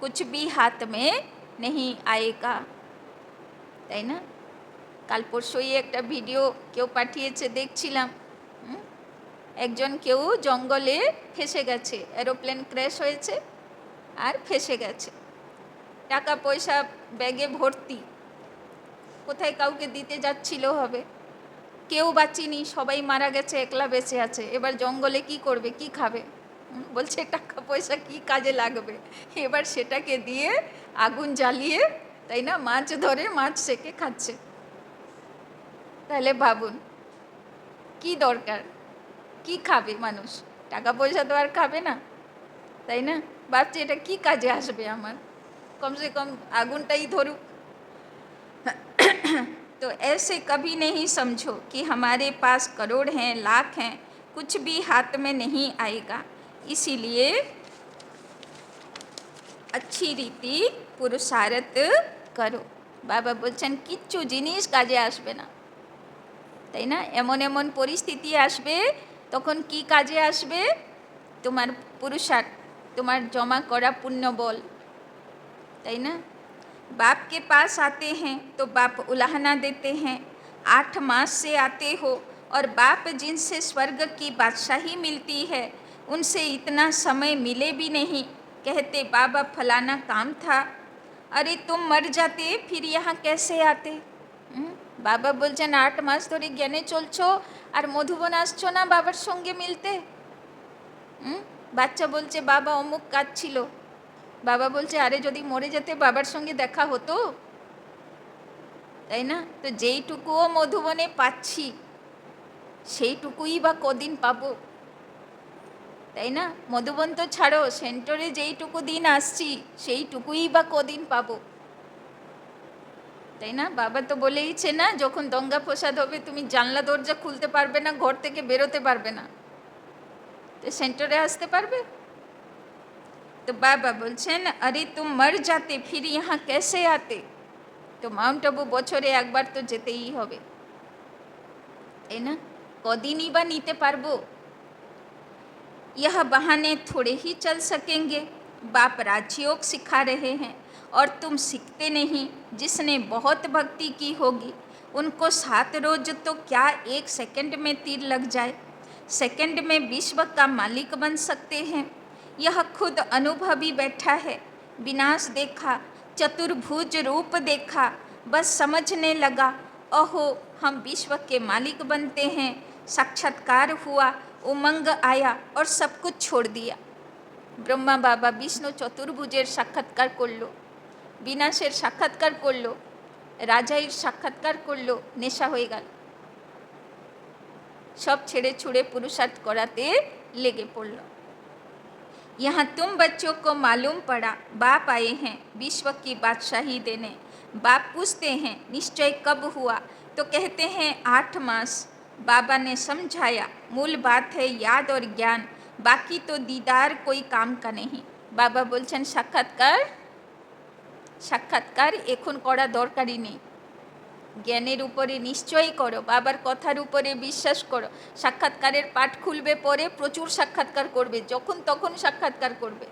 कुछ भी हाथ में नहीं आएगा, তাই না? কাল পরশুই একটা ভিডিও কেউ পাঠিয়েছে দেখছিলাম, একজন কেউ জঙ্গলে ফেসে গেছে, এরোপ্লেন ক্র্যাশ হয়েছে আর ফেসে গেছে, টাকা পয়সা ব্যাগে ভর্তি, কোথায় কাউকে দিতে যাচ্ছিল হবে, কেউ বাঁচিনি, সবাই মারা গেছে, একলা বেঁচে আছে। এবার জঙ্গলে কি করবে, কি খাবে? বলছে টাকা পয়সা কি কাজে লাগবে, এবার সেটাকে দিয়ে আগুন জ্বালিয়ে, তাই না, মাছ ধরে মাছ সেকে খাচ্ছে। তাহলে ভাবুন কি দরকার, কি খাবে মানুষ? টাকা পয়সা তো আর খাবে না, তাই না? ভাবছে এটা কি কাজে আসবে আমার, কমসে কম আগুনটাই ধরুক। तो ऐसे कभी नहीं समझो कि हमारे पास करोड़ हैं, लाख हैं, कुछ भी हाथ में नहीं आएगा। इसीलिए अच्छी रीति पुरुषार्थ करो। बाबा बोलছেন কিচ্ছু জিনিস কাজে আসবে না, তাই না? এমন এমন পরিস্থিতি আসবে, তখন কি কাজে আসবে? তোমার পুরুষার্থ, তোমার জমা করা পুণ্য বল, তাই না? बाप के पास आते हैं तो बाप उलाहना देते हैं, 8 मास से आते हो और बाप जिनसे स्वर्ग की बादशाही मिलती है उनसे इतना समय मिले भी नहीं, कहते बाबा फलाना काम था, अरे तुम मर जाते फिर यहाँ कैसे आते। बाबा बोलছেন 8 মাস ধরে জ্ঞানে চলছো আর মধুবন আসছো না বাবার সঙ্গে মিলতে। বাচ্চা বলছে বাবা অমুক কাজ ছিল, বাবা বলছে আরে যদি মরে যেতে বাবার সঙ্গে দেখা হতো, তাই না? তো যেইটুকুও মধুবনে পাচ্ছি সেইটুকুই বা কদিন পাবো, তাই না? মধুবন তো ছাড়ো, সেন্টারে যেইটুকু দিন আসছি সেইটুকুই বা কদিন পাবো, তাই না? বাবা তো বলেইছে না যখন দঙ্গা ফসাদ হবে তুমি জানলা দরজা খুলতে পারবে না, ঘর থেকে বেরোতে পারবে না, তো সেন্টারে আসতে পারবে? तो बाबा बोलছেন अरे तुम मर जाते फिर यहाँ कैसे आते। तो माउंट आबू বছরে একবার তো যেতেই হবে, তাই না? কদিনই বা নিতে পারবো? यह बहाने थोड़े ही चल सकेंगे। बाप राजयोग सिखा रहे हैं और तुम सीखते नहीं। जिसने बहुत भक्ति की होगी उनको 7 रोज तो क्या 1 सेकंड में तीर लग जाए। सेकंड में विश्व का मालिक बन सकते हैं। यह खुद अनुभवी बैठा है। विनाश देखा, चतुर्भुज रूप देखा, बस समझने लगा अहो हम विश्व के मालिक बनते हैं। साक्षात्कार हुआ, उमंग आया और सब कुछ छोड़ दिया। ब्रह्मा बाबा विष्णु चतुर्भुजेर साक्षात्कार करलो, विनाशेर साक्षात्कार करलो, राजाइर साक्षात्कार करलो, नेशा हो गल, सब छेड़े छुड़े पुरुषार्थ कराते लेगे पड़लो। यहाँ तुम बच्चों को मालूम पड़ा बाप आए हैं विश्व की बादशाही देने। बाप पूछते हैं निश्चय कब हुआ, तो कहते हैं 8 मास। बाबा ने समझाया मूल बात है याद और ज्ञान, बाकी तो दीदार कोई काम का नहीं। बाबा बोलছেন সাক্ষাৎকার এখন করা দরকারই নেই, জ্ঞানের উপরে নিশ্চয়ই করো, বাবার কথার উপরে বিশ্বাস করো। সাক্ষাৎকারের পাঠ খুলবে পরে প্রচুর সাক্ষাৎকার করবে, যখন তখন সাক্ষাৎকার করবে।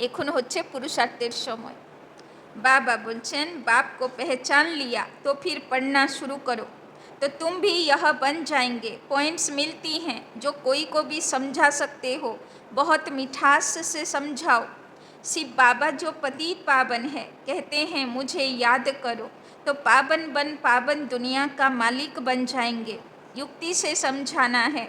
এখন হচ্ছে পুরুষার্থের সময়। बाबा बोलছেন बाप को पहचान लिया तो फिर पढ़ना शुरू करो तो तुम भी यह बन जाएंगे। पॉइंट्स मिलती हैं जो कोई को भी समझा सकते हो, बहुत मिठास से समझाओ। शिव बाबा जो पतित पावन है कहते हैं मुझे याद करो तो पावन बन पावन दुनिया का मालिक बन जाएंगे। युक्ति से समझाना है।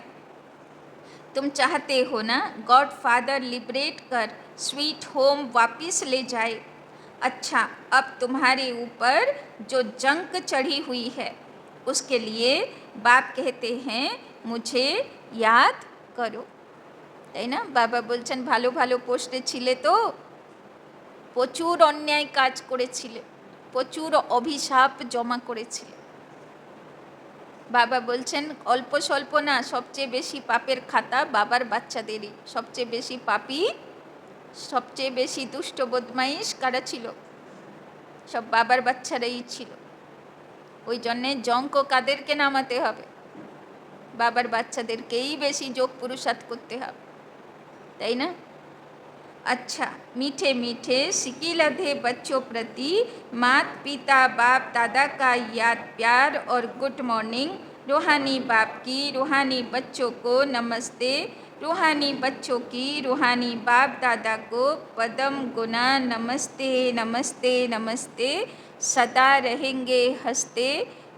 तुम चाहते हो ना गॉड फादर लिबरेट कर स्वीट होम वापिस ले जाए। अच्छा अब तुम्हारे ऊपर जो जंक चढ़ी हुई है उसके लिए बाप कहते हैं मुझे याद करो, তাই না? বাবা বলছেন ভালো ভালো পোস্টে ছিলে তো প্রচুর অন্যায় কাজ করেছিলে, প্রচুর অভিশাপ জমা করেছিলে। বাবা বলছেন অল্প স্বল্প না, সবচেয়ে বেশি পাপের খাতা বাবার বাচ্চাদেরই। সবচেয়ে বেশি পাপী, সবচেয়ে বেশি দুষ্ট বদমাইশ কারা ছিল? সব বাবার বাচ্চারাই ছিল। ওই জন্যে জঙ্ক কাদেরকে নামাতে হবে? বাবার বাচ্চাদেরকেই বেশি যোগ পুরুষার্থ করতে হবে, তাই না? अच्छा मीठे मीठे सिकी लधे बच्चों प्रति मात पिता बाप दादा का याद प्यार और गुड मॉर्निंग। रूहानी बाप की रूहानी बच्चों को नमस्ते। रूहानी बच्चों की रूहानी बाप दादा को पदम गुना नमस्ते नमस्ते नमस्ते। सदा रहेंगे हंसते,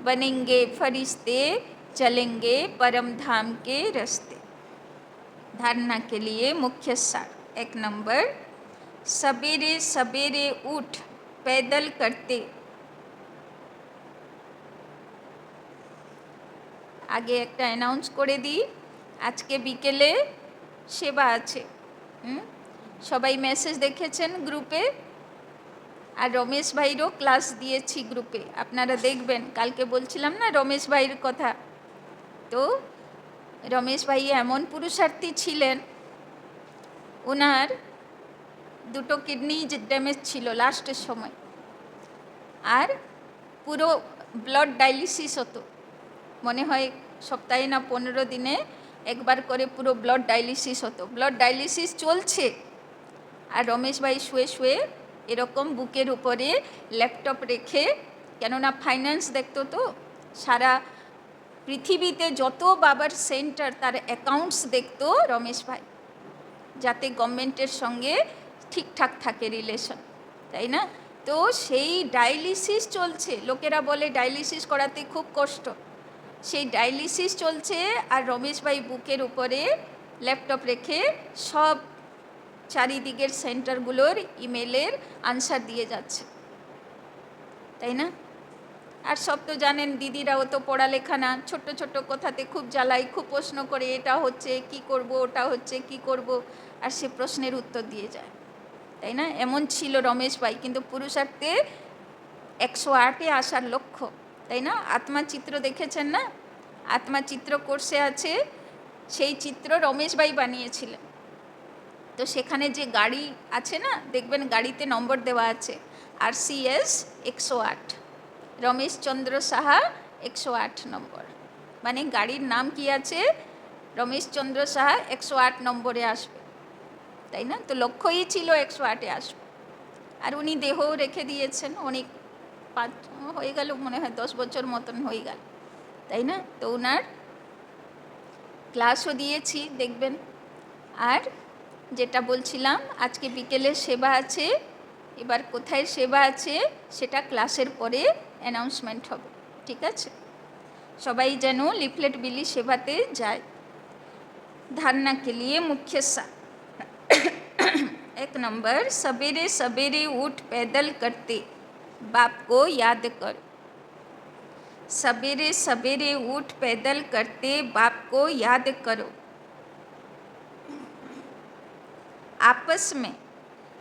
बनेंगे फरिश्ते, चलेंगे परम धाम के रास्ते। धारणा के लिए मुख्य सार। 1 नंबर, सवेरे सवेरे उठ पैदल करते। आगे एक अनाउंस करे दी आज के बिकेले सेवा आछे। सबाई मेसेज देखेছেন ग्रुपे और रमेश भाईरो क्लास दिएছি ग्रुपे, আপনারা দেখবেন। কালকে বলছিলাম না রমেশ ভাইয়ের কথা, তো রমেশ ভাই এমন পুরুষার্থী ছিলেন, ওনার 2টো কিডনি ড্যামেজ ছিল লাস্টের সময়, আর পুরো ব্লাড ডায়ালিসিস হতো। মনে হয় সপ্তাহে না 15 দিনে একবার করে পুরো ব্লাড ডায়ালিসিস হতো। ব্লাড ডায়ালিসিস চলছে আর রমেশ ভাই শুয়ে শুয়ে এরকম বুকের উপরে ল্যাপটপ রেখে, কেননা ফাইন্যান্স দেখতো তো, সারা পৃথিবীতে যত বাবার সেন্টার তার অ্যাকাউন্টস দেখতো রমেশ ভাই, যাতে গভর্নমেন্টের সঙ্গে ঠিকঠাক থাকে রিলেশন, তাই না? তো সেই ডায়ালিসিস চলছে, লোকেরা বলে ডায়ালিসিস করাতে খুব কষ্ট, সেই ডায়ালিসিস চলছে আর রমেশ ভাই বুকের উপরে ল্যাপটপ রেখে সব চারিদিকের সেন্টারগুলোর ইমেলের আনসার দিয়ে যাচ্ছে, তাই না? আর সব তো জানেন, দিদিরাও তো পড়ালেখা না, ছোট্ট ছোট্ট কথাতে খুব জ্বালাই, খুব প্রশ্ন করে, এটা হচ্ছে কি করব, ওটা হচ্ছে কি করব, আর সে প্রশ্নের উত্তর দিয়ে যায়, তাই না? এমন ছিল রমেশ ভাই। কিন্তু পুরুষার্থে 108-এ আসার লক্ষ্য, তাই না? আত্মাচিত্র দেখেছেন না? আত্মাচিত্র কোর্সে আছে, সেই চিত্র রমেশ ভাই বানিয়েছিলেন। তো সেখানে যে গাড়ি আছে না, দেখবেন গাড়িতে নম্বর দেওয়া আছে RCS 108, রমেশচন্দ্র সাহা 108 নম্বর, মানে গাড়ির নাম কি আছে, রমেশচন্দ্র সাহা 108 নম্বরে আসবে, তাই না? তো লক্ষ্যই ছিল 108-এ আসবে। আর উনি দেহও রেখে দিয়েছেন, অনেক হয়ে গেল মনে হয় 10 বছর মতন হয়ে গেল, তাই না? তো ওনার ক্লাসও দিয়েছি, দেখবেন। আর যেটা বলছিলাম, আজকে বিকেলে সেবা আছে, এবার কোথায় সেবা আছে সেটা ক্লাসের পরে অ্যানাউন্সমেন্ট হবে, ঠিক আছে? সবাই যেন লিফলেট বিলি সেবাতে যায়। धारणा के लिए मुख्य सा 1 नंबर, सवेरे सवेरे उठ पैदल करते बाप को याद कर। सवेरे सवेरे उठ पैदल करते बाप को याद करो। आपस में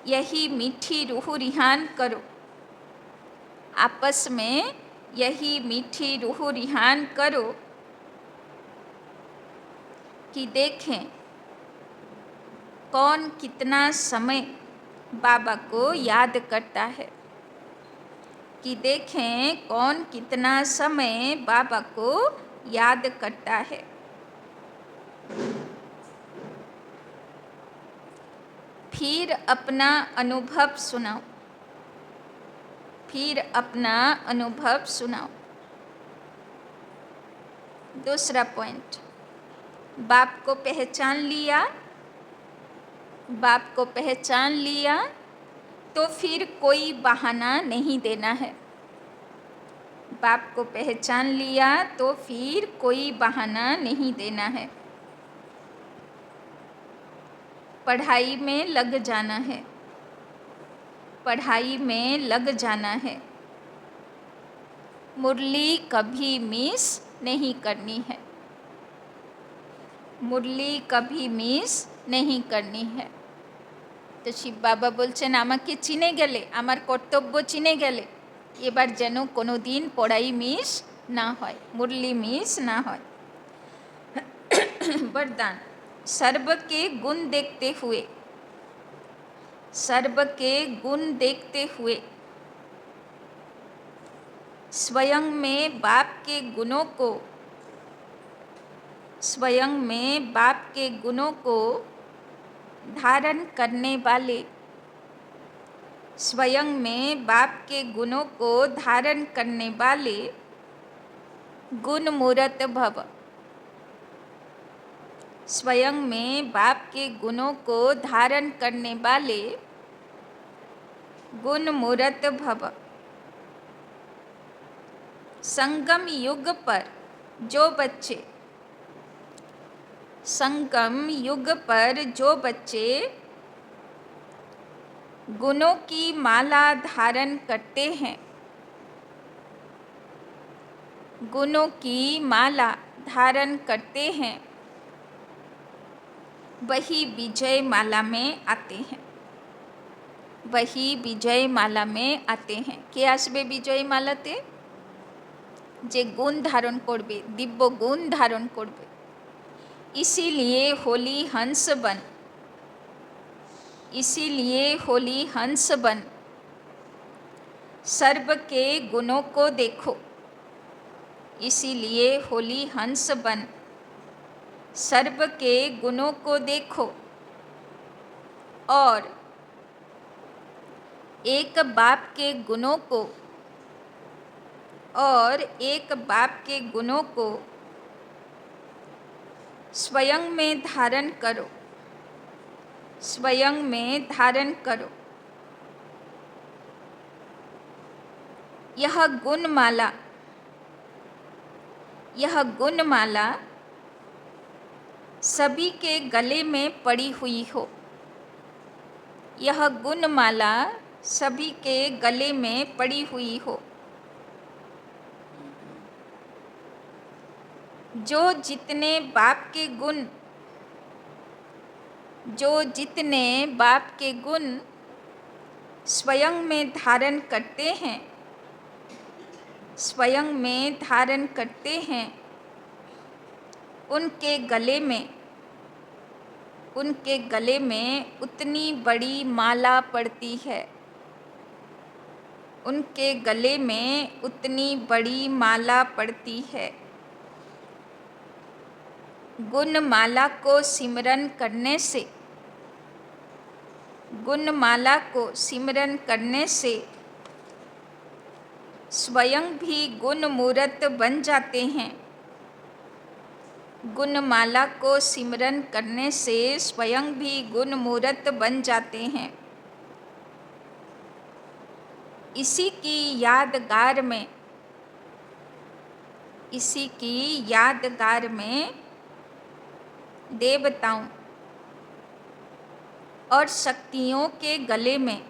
यही मीठी रूह रिहान करो। आपस में यही मीठी रूह रिहान करो कि देखें कौन कितना समय बाबा को याद करता है, कि देखें कौन कितना समय बाबा को याद करता है। फिर अपना अनुभव सुनाओ। फिर अपना अनुभव सुनाओ। दूसरा पॉइंट, बाप को पहचान लिया। बाप को पहचान लिया तो फिर कोई बहाना नहीं देना है। बाप को पहचान लिया तो फिर कोई बहाना नहीं देना है। पढ़ाई में लग जाना है। पढ़ाई में लग जाना है। मुरली कभी मिस नहीं करनी है। मुरली कभी मिस नहीं करनी है। तो शिव बाबा बोलছেন, আমাকে চিনে গেলে, আমার কর্তব্য চিনে গেলে এবার যেন কোনো দিন পড়াই মিস না হয়, মুরলি মিস না হয়। वरदान, सर्व के गुण देखते हुए, सर्व के गुण देखते हुए स्वयं में बाप के गुणों को, स्वयं में बाप के गुणों को धारण करने वाले, स्वयं में बाप के गुणों को धारण करने वाले गुण मूर्त भव। स्वयं में बाप के गुणों को धारण करने वाले गुण मूर्त भव। संगम युग पर जो बच्चे, संगम युग पर जो बच्चे गुणों की माला धारण करते हैं, गुणों की माला धारण करते हैं, वही विजय माला में आते हैं। वही विजय माला में आते हैं। के आसबे विजय मालाते? जे गुण धारण करबे, दिव्य गुण धारण करबे। इसीलिए होली हंस बन, इसीलिए होली हंस बन, सर्व के गुणों को देखो। इसीलिए होली हंस बन, सर्व के गुणों को देखो और एक बाप के गुणों को, और एक बाप के गुणों को स्वयं में धारण करो। स्वयं में धारण करो। यह गुणमाला, यह गुणमाला सभी के गले में पड़ी हुई हो। यह गुणमाला सभी के गले में पड़ी हुई हो। जो जितने बाप के गुण, जो जितने बाप के गुण स्वयं में धारण करते हैं, स्वयं में धारण करते हैं, उनके गले में उनके गले में उतनी बड़ी माला पड़ती है। उनके गले में उतनी बड़ी माला पड़ती है। गुणमाला को सिमरन करने से, गुणमाला को सिमरन करने से स्वयं भी गुण मूर्त बन जाते हैं। गुणमाला को सिमरन करने से स्वयं भी गुण मूर्त बन जाते हैं। इसी की यादगार में, इसी की यादगार में देवताओं और शक्तियों के गले में,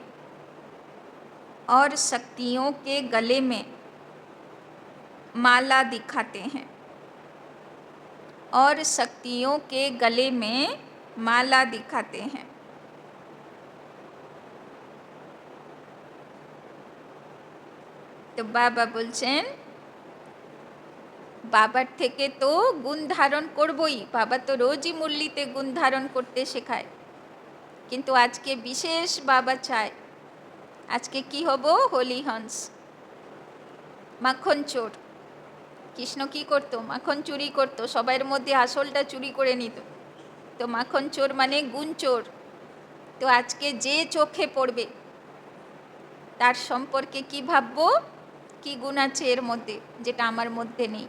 और शक्तियों के गले में माला दिखाते हैं, और शक्तियों के गले में माला दिखाते हैं। তো বাবা বলছেন বাবার থেকে তো গুণ ধারণ করবই, বাবা তো রোজই মুরলিতে গুণ ধারণ করতে শেখায়, কিন্তু আজকে বিশেষ বাবা চায় আজকে কি হব, হোলি হংস, মাখন চোর। কৃষ্ণ কি করতো, মাখন চুরি করতো, সবার মধ্যে আসলটা চুরি করে নিত। তো মাখন চোর মানে গুণ চোর। তো আজকে যে চোখে পড়বে তার সম্পর্কে কি ভাববো, কি গুণ আছে এর মধ্যে যেটা আমার মধ্যে নেই,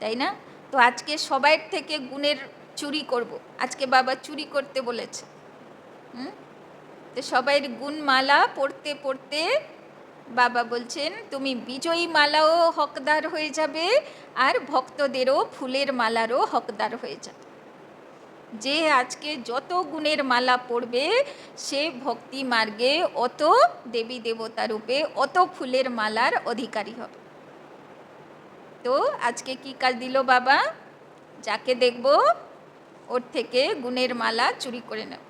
তাই না? তো আজকে সবার থেকে গুণের চুরি করব। আজকে বাবা চুরি করতে বলেছে। তো সবাই গুণমালা পড়তে পড়তে বাবা বলছেন তুমি বিজয়ী মালাও হকদার হয়ে যাবে, আর ভক্তদেরও ফুলের মালারও হকদার হয়ে যাবে। যে আজকে যত গুণের মালা পড়বে সে ভক্তি মার্গে অত দেবী দেবতা রূপে অত ফুলের মালার অধিকারী হবে। তো আজকে কি কাজ দিল বাবা, যাকে দেখব ওর থেকে গুণের মালা চুরি করে নাও,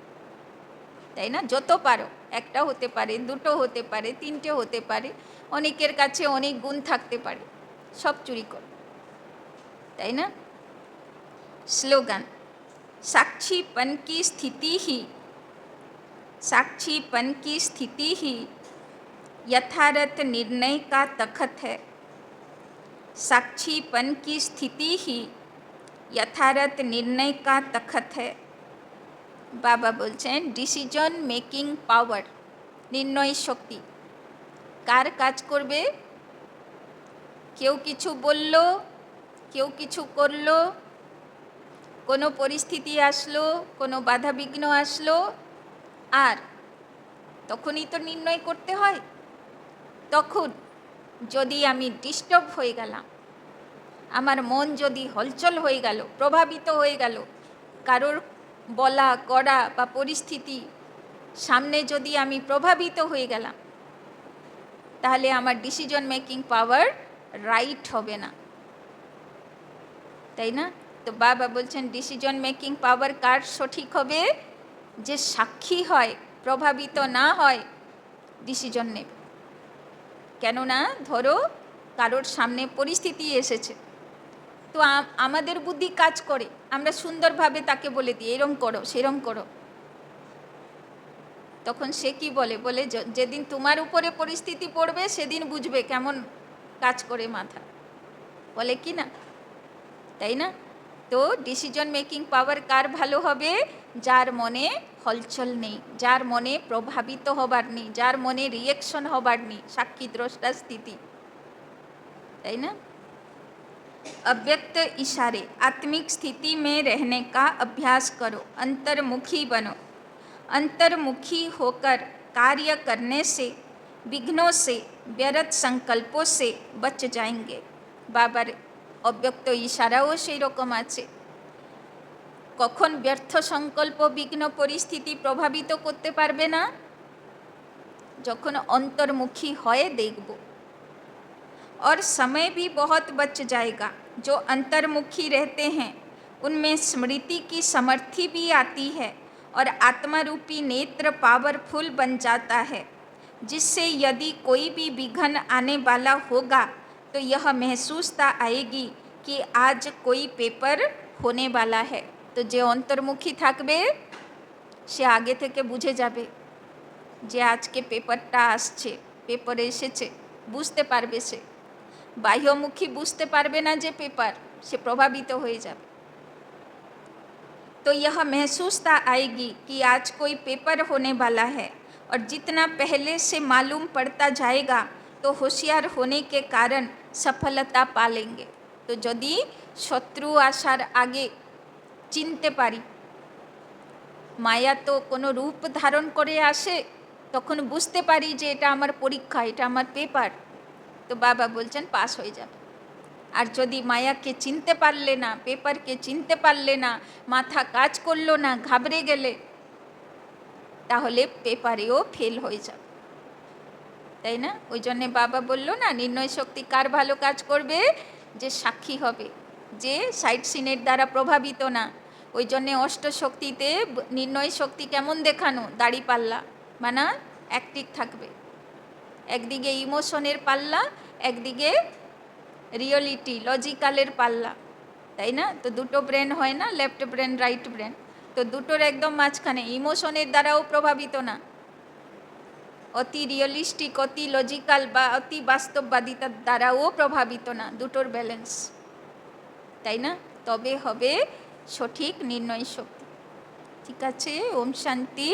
তাই না? যত পারো, একটা হতে পারে, দুটো হতে পারে, তিনটে হতে পারে, অনেকের কাছে অনেক গুণ থাকতে পারে, সব চুরি করো, তাই না? স্লোগান, साक्षीपन की स्थिति ही, साक्षीपन की स्थिति ही यथार्थ निर्णय का तखत है। साक्षीपन की स्थिति ही यथार्थ निर्णय का तखत है। बाबा बोलছেন ডিসিশন মেকিং পাওয়ার, নির্ণয় শক্তি কার কাজ করবে? কেউ কিছু বলল, কেউ কিছু করলো, কোনো পরিস্থিতি আসলো, কোনো বাধা বিঘ্ন আসলো, আর তখনই তো নির্ণয় করতে হয়। তখন যদি আমি ডিস্টার্ব হয়ে গেলাম, আমার মন যদি হলচল হয়ে গেল, প্রভাবিত হয়ে গেল, কারোর বলা করা বা পরিস্থিতি সামনে যদি আমি প্রভাবিত হয়ে গেলাম, তাহলে আমার ডিসিশন মেকিং পাওয়ার রাইট হবে না, তাই না? তো বাবা বলছেন ডিসিশন মেকিং পাওয়ার কার সঠিক হবে? যে সাক্ষী হয়, প্রভাবিত না হয় ডিসিশন নেবে। কেননা ধরো কারোর সামনে পরিস্থিতি এসেছে, তো আমাদের বুদ্ধি কাজ করে, আমরা সুন্দরভাবে তাকে বলে দিই এরম করো সেরম করো। তখন সে কি বলে, বলে যেদিন তোমার উপরে পরিস্থিতি পড়বে সেদিন বুঝবে কেমন কাজ করে মাথা, বলে কি না, তাই না? তো ডিসিশন মেকিং পাওয়ার কার ভালো হবে? যার মনে হলচল নেই, যার মনে প্রভাবিত হবার নেই, যার মনে রিয়েকশন হবার নেই, সাক্ষী দ্রষ্টা স্থিতি, তাই না? अव्यक्त इशारे, आत्मिक स्थिति में रहने का अभ्यास करो, अंतर्मुखी बनो। अंतर्मुखी होकर कार्य करने से विघ्नों से, व्यर्थ संकल्पों से बच जाएंगे। बाबार अव्यक्त इशाराओ সেই রকম আছে। কখন ব্যর্থ সংকল্প বিঘ্ন পরিস্থিতি প্রভাবিত করতে পারবে না? যখন অন্তর্মুখী হয়ে দেখব। और समय भी बहुत बच जाएगा। जो अंतर्मुखी रहते हैं उनमें स्मृति की समर्थि भी आती है और आत्मा रूपी नेत्र पावरफुल बन जाता है, जिससे यदि कोई भी विघ्न आने वाला होगा तो यह महसूसता आएगी कि आज कोई पेपर होने वाला है। তো যে অন্তর্মুখী থাকবে সে আগে থেকে বুঝে যাবে যে আজকে পেপারটা আসছে, পেপারে এসেছে, বুঝতে পারবে সে। बाह्यमुखी बुझते पारबे ना जे पेपर, से प्रभावित हो जाए। तो यह महसूसता आएगी कि आज कोई पेपर होने वाला है, और जितना पहले से मालूम पड़ता जाएगा तो होशियार होने के कारण सफलता पा लेंगे। तो यदि शत्रु आसार आगे चिनते पारी, माया तो कोनो रूप धारण करे आसे, तखन बुझते पारी जे एटा आमार परीक्षा, एटा आमार पेपर, तो बाबा बोलছেন पास हो जाए। আর যদি মায়াকে চিনতে পারলে না, পেপারকে চিনতে পারলে না, মাথা কাজ করলো না, ঘাবড়ে গেলে, তাহলে পেপারেও ফেল হয়ে যাবে, তাই না? ওই জন্যে বাবা বললো না, নির্ণয় শক্তি কার ভালো কাজ করবে? যে সাক্ষী হবে, যে সাইট সিনের দ্বারা প্রভাবিত না। ওই জন্যে অষ্টশক্তিতে নির্ণয় শক্তি কেমন দেখানো? দাড়ি পাল্লা, মানে অ্যাক্টিভ থাকবে, একদিকে ইমোশনের পাল্লা, একদিকে রিয়েলিটি লজিক্যালের পাল্লা, তাই না? তো দুটো ব্রেন হয় না, লেফট ব্রেন রাইট ব্রেন, তো দুটোর একদম মাঝখানে, ইমোশনের দ্বারাও প্রভাবিত না, অতি রিয়েলিস্টিক, অতি লজিক্যাল বা অতি বাস্তববাদিতার দ্বারাও প্রভাবিত না, দুটোর ব্যালেন্স, তাই না? তবে হবে সঠিক নির্ণয় শক্তি। ঠিক আছে, ওম শান্তি।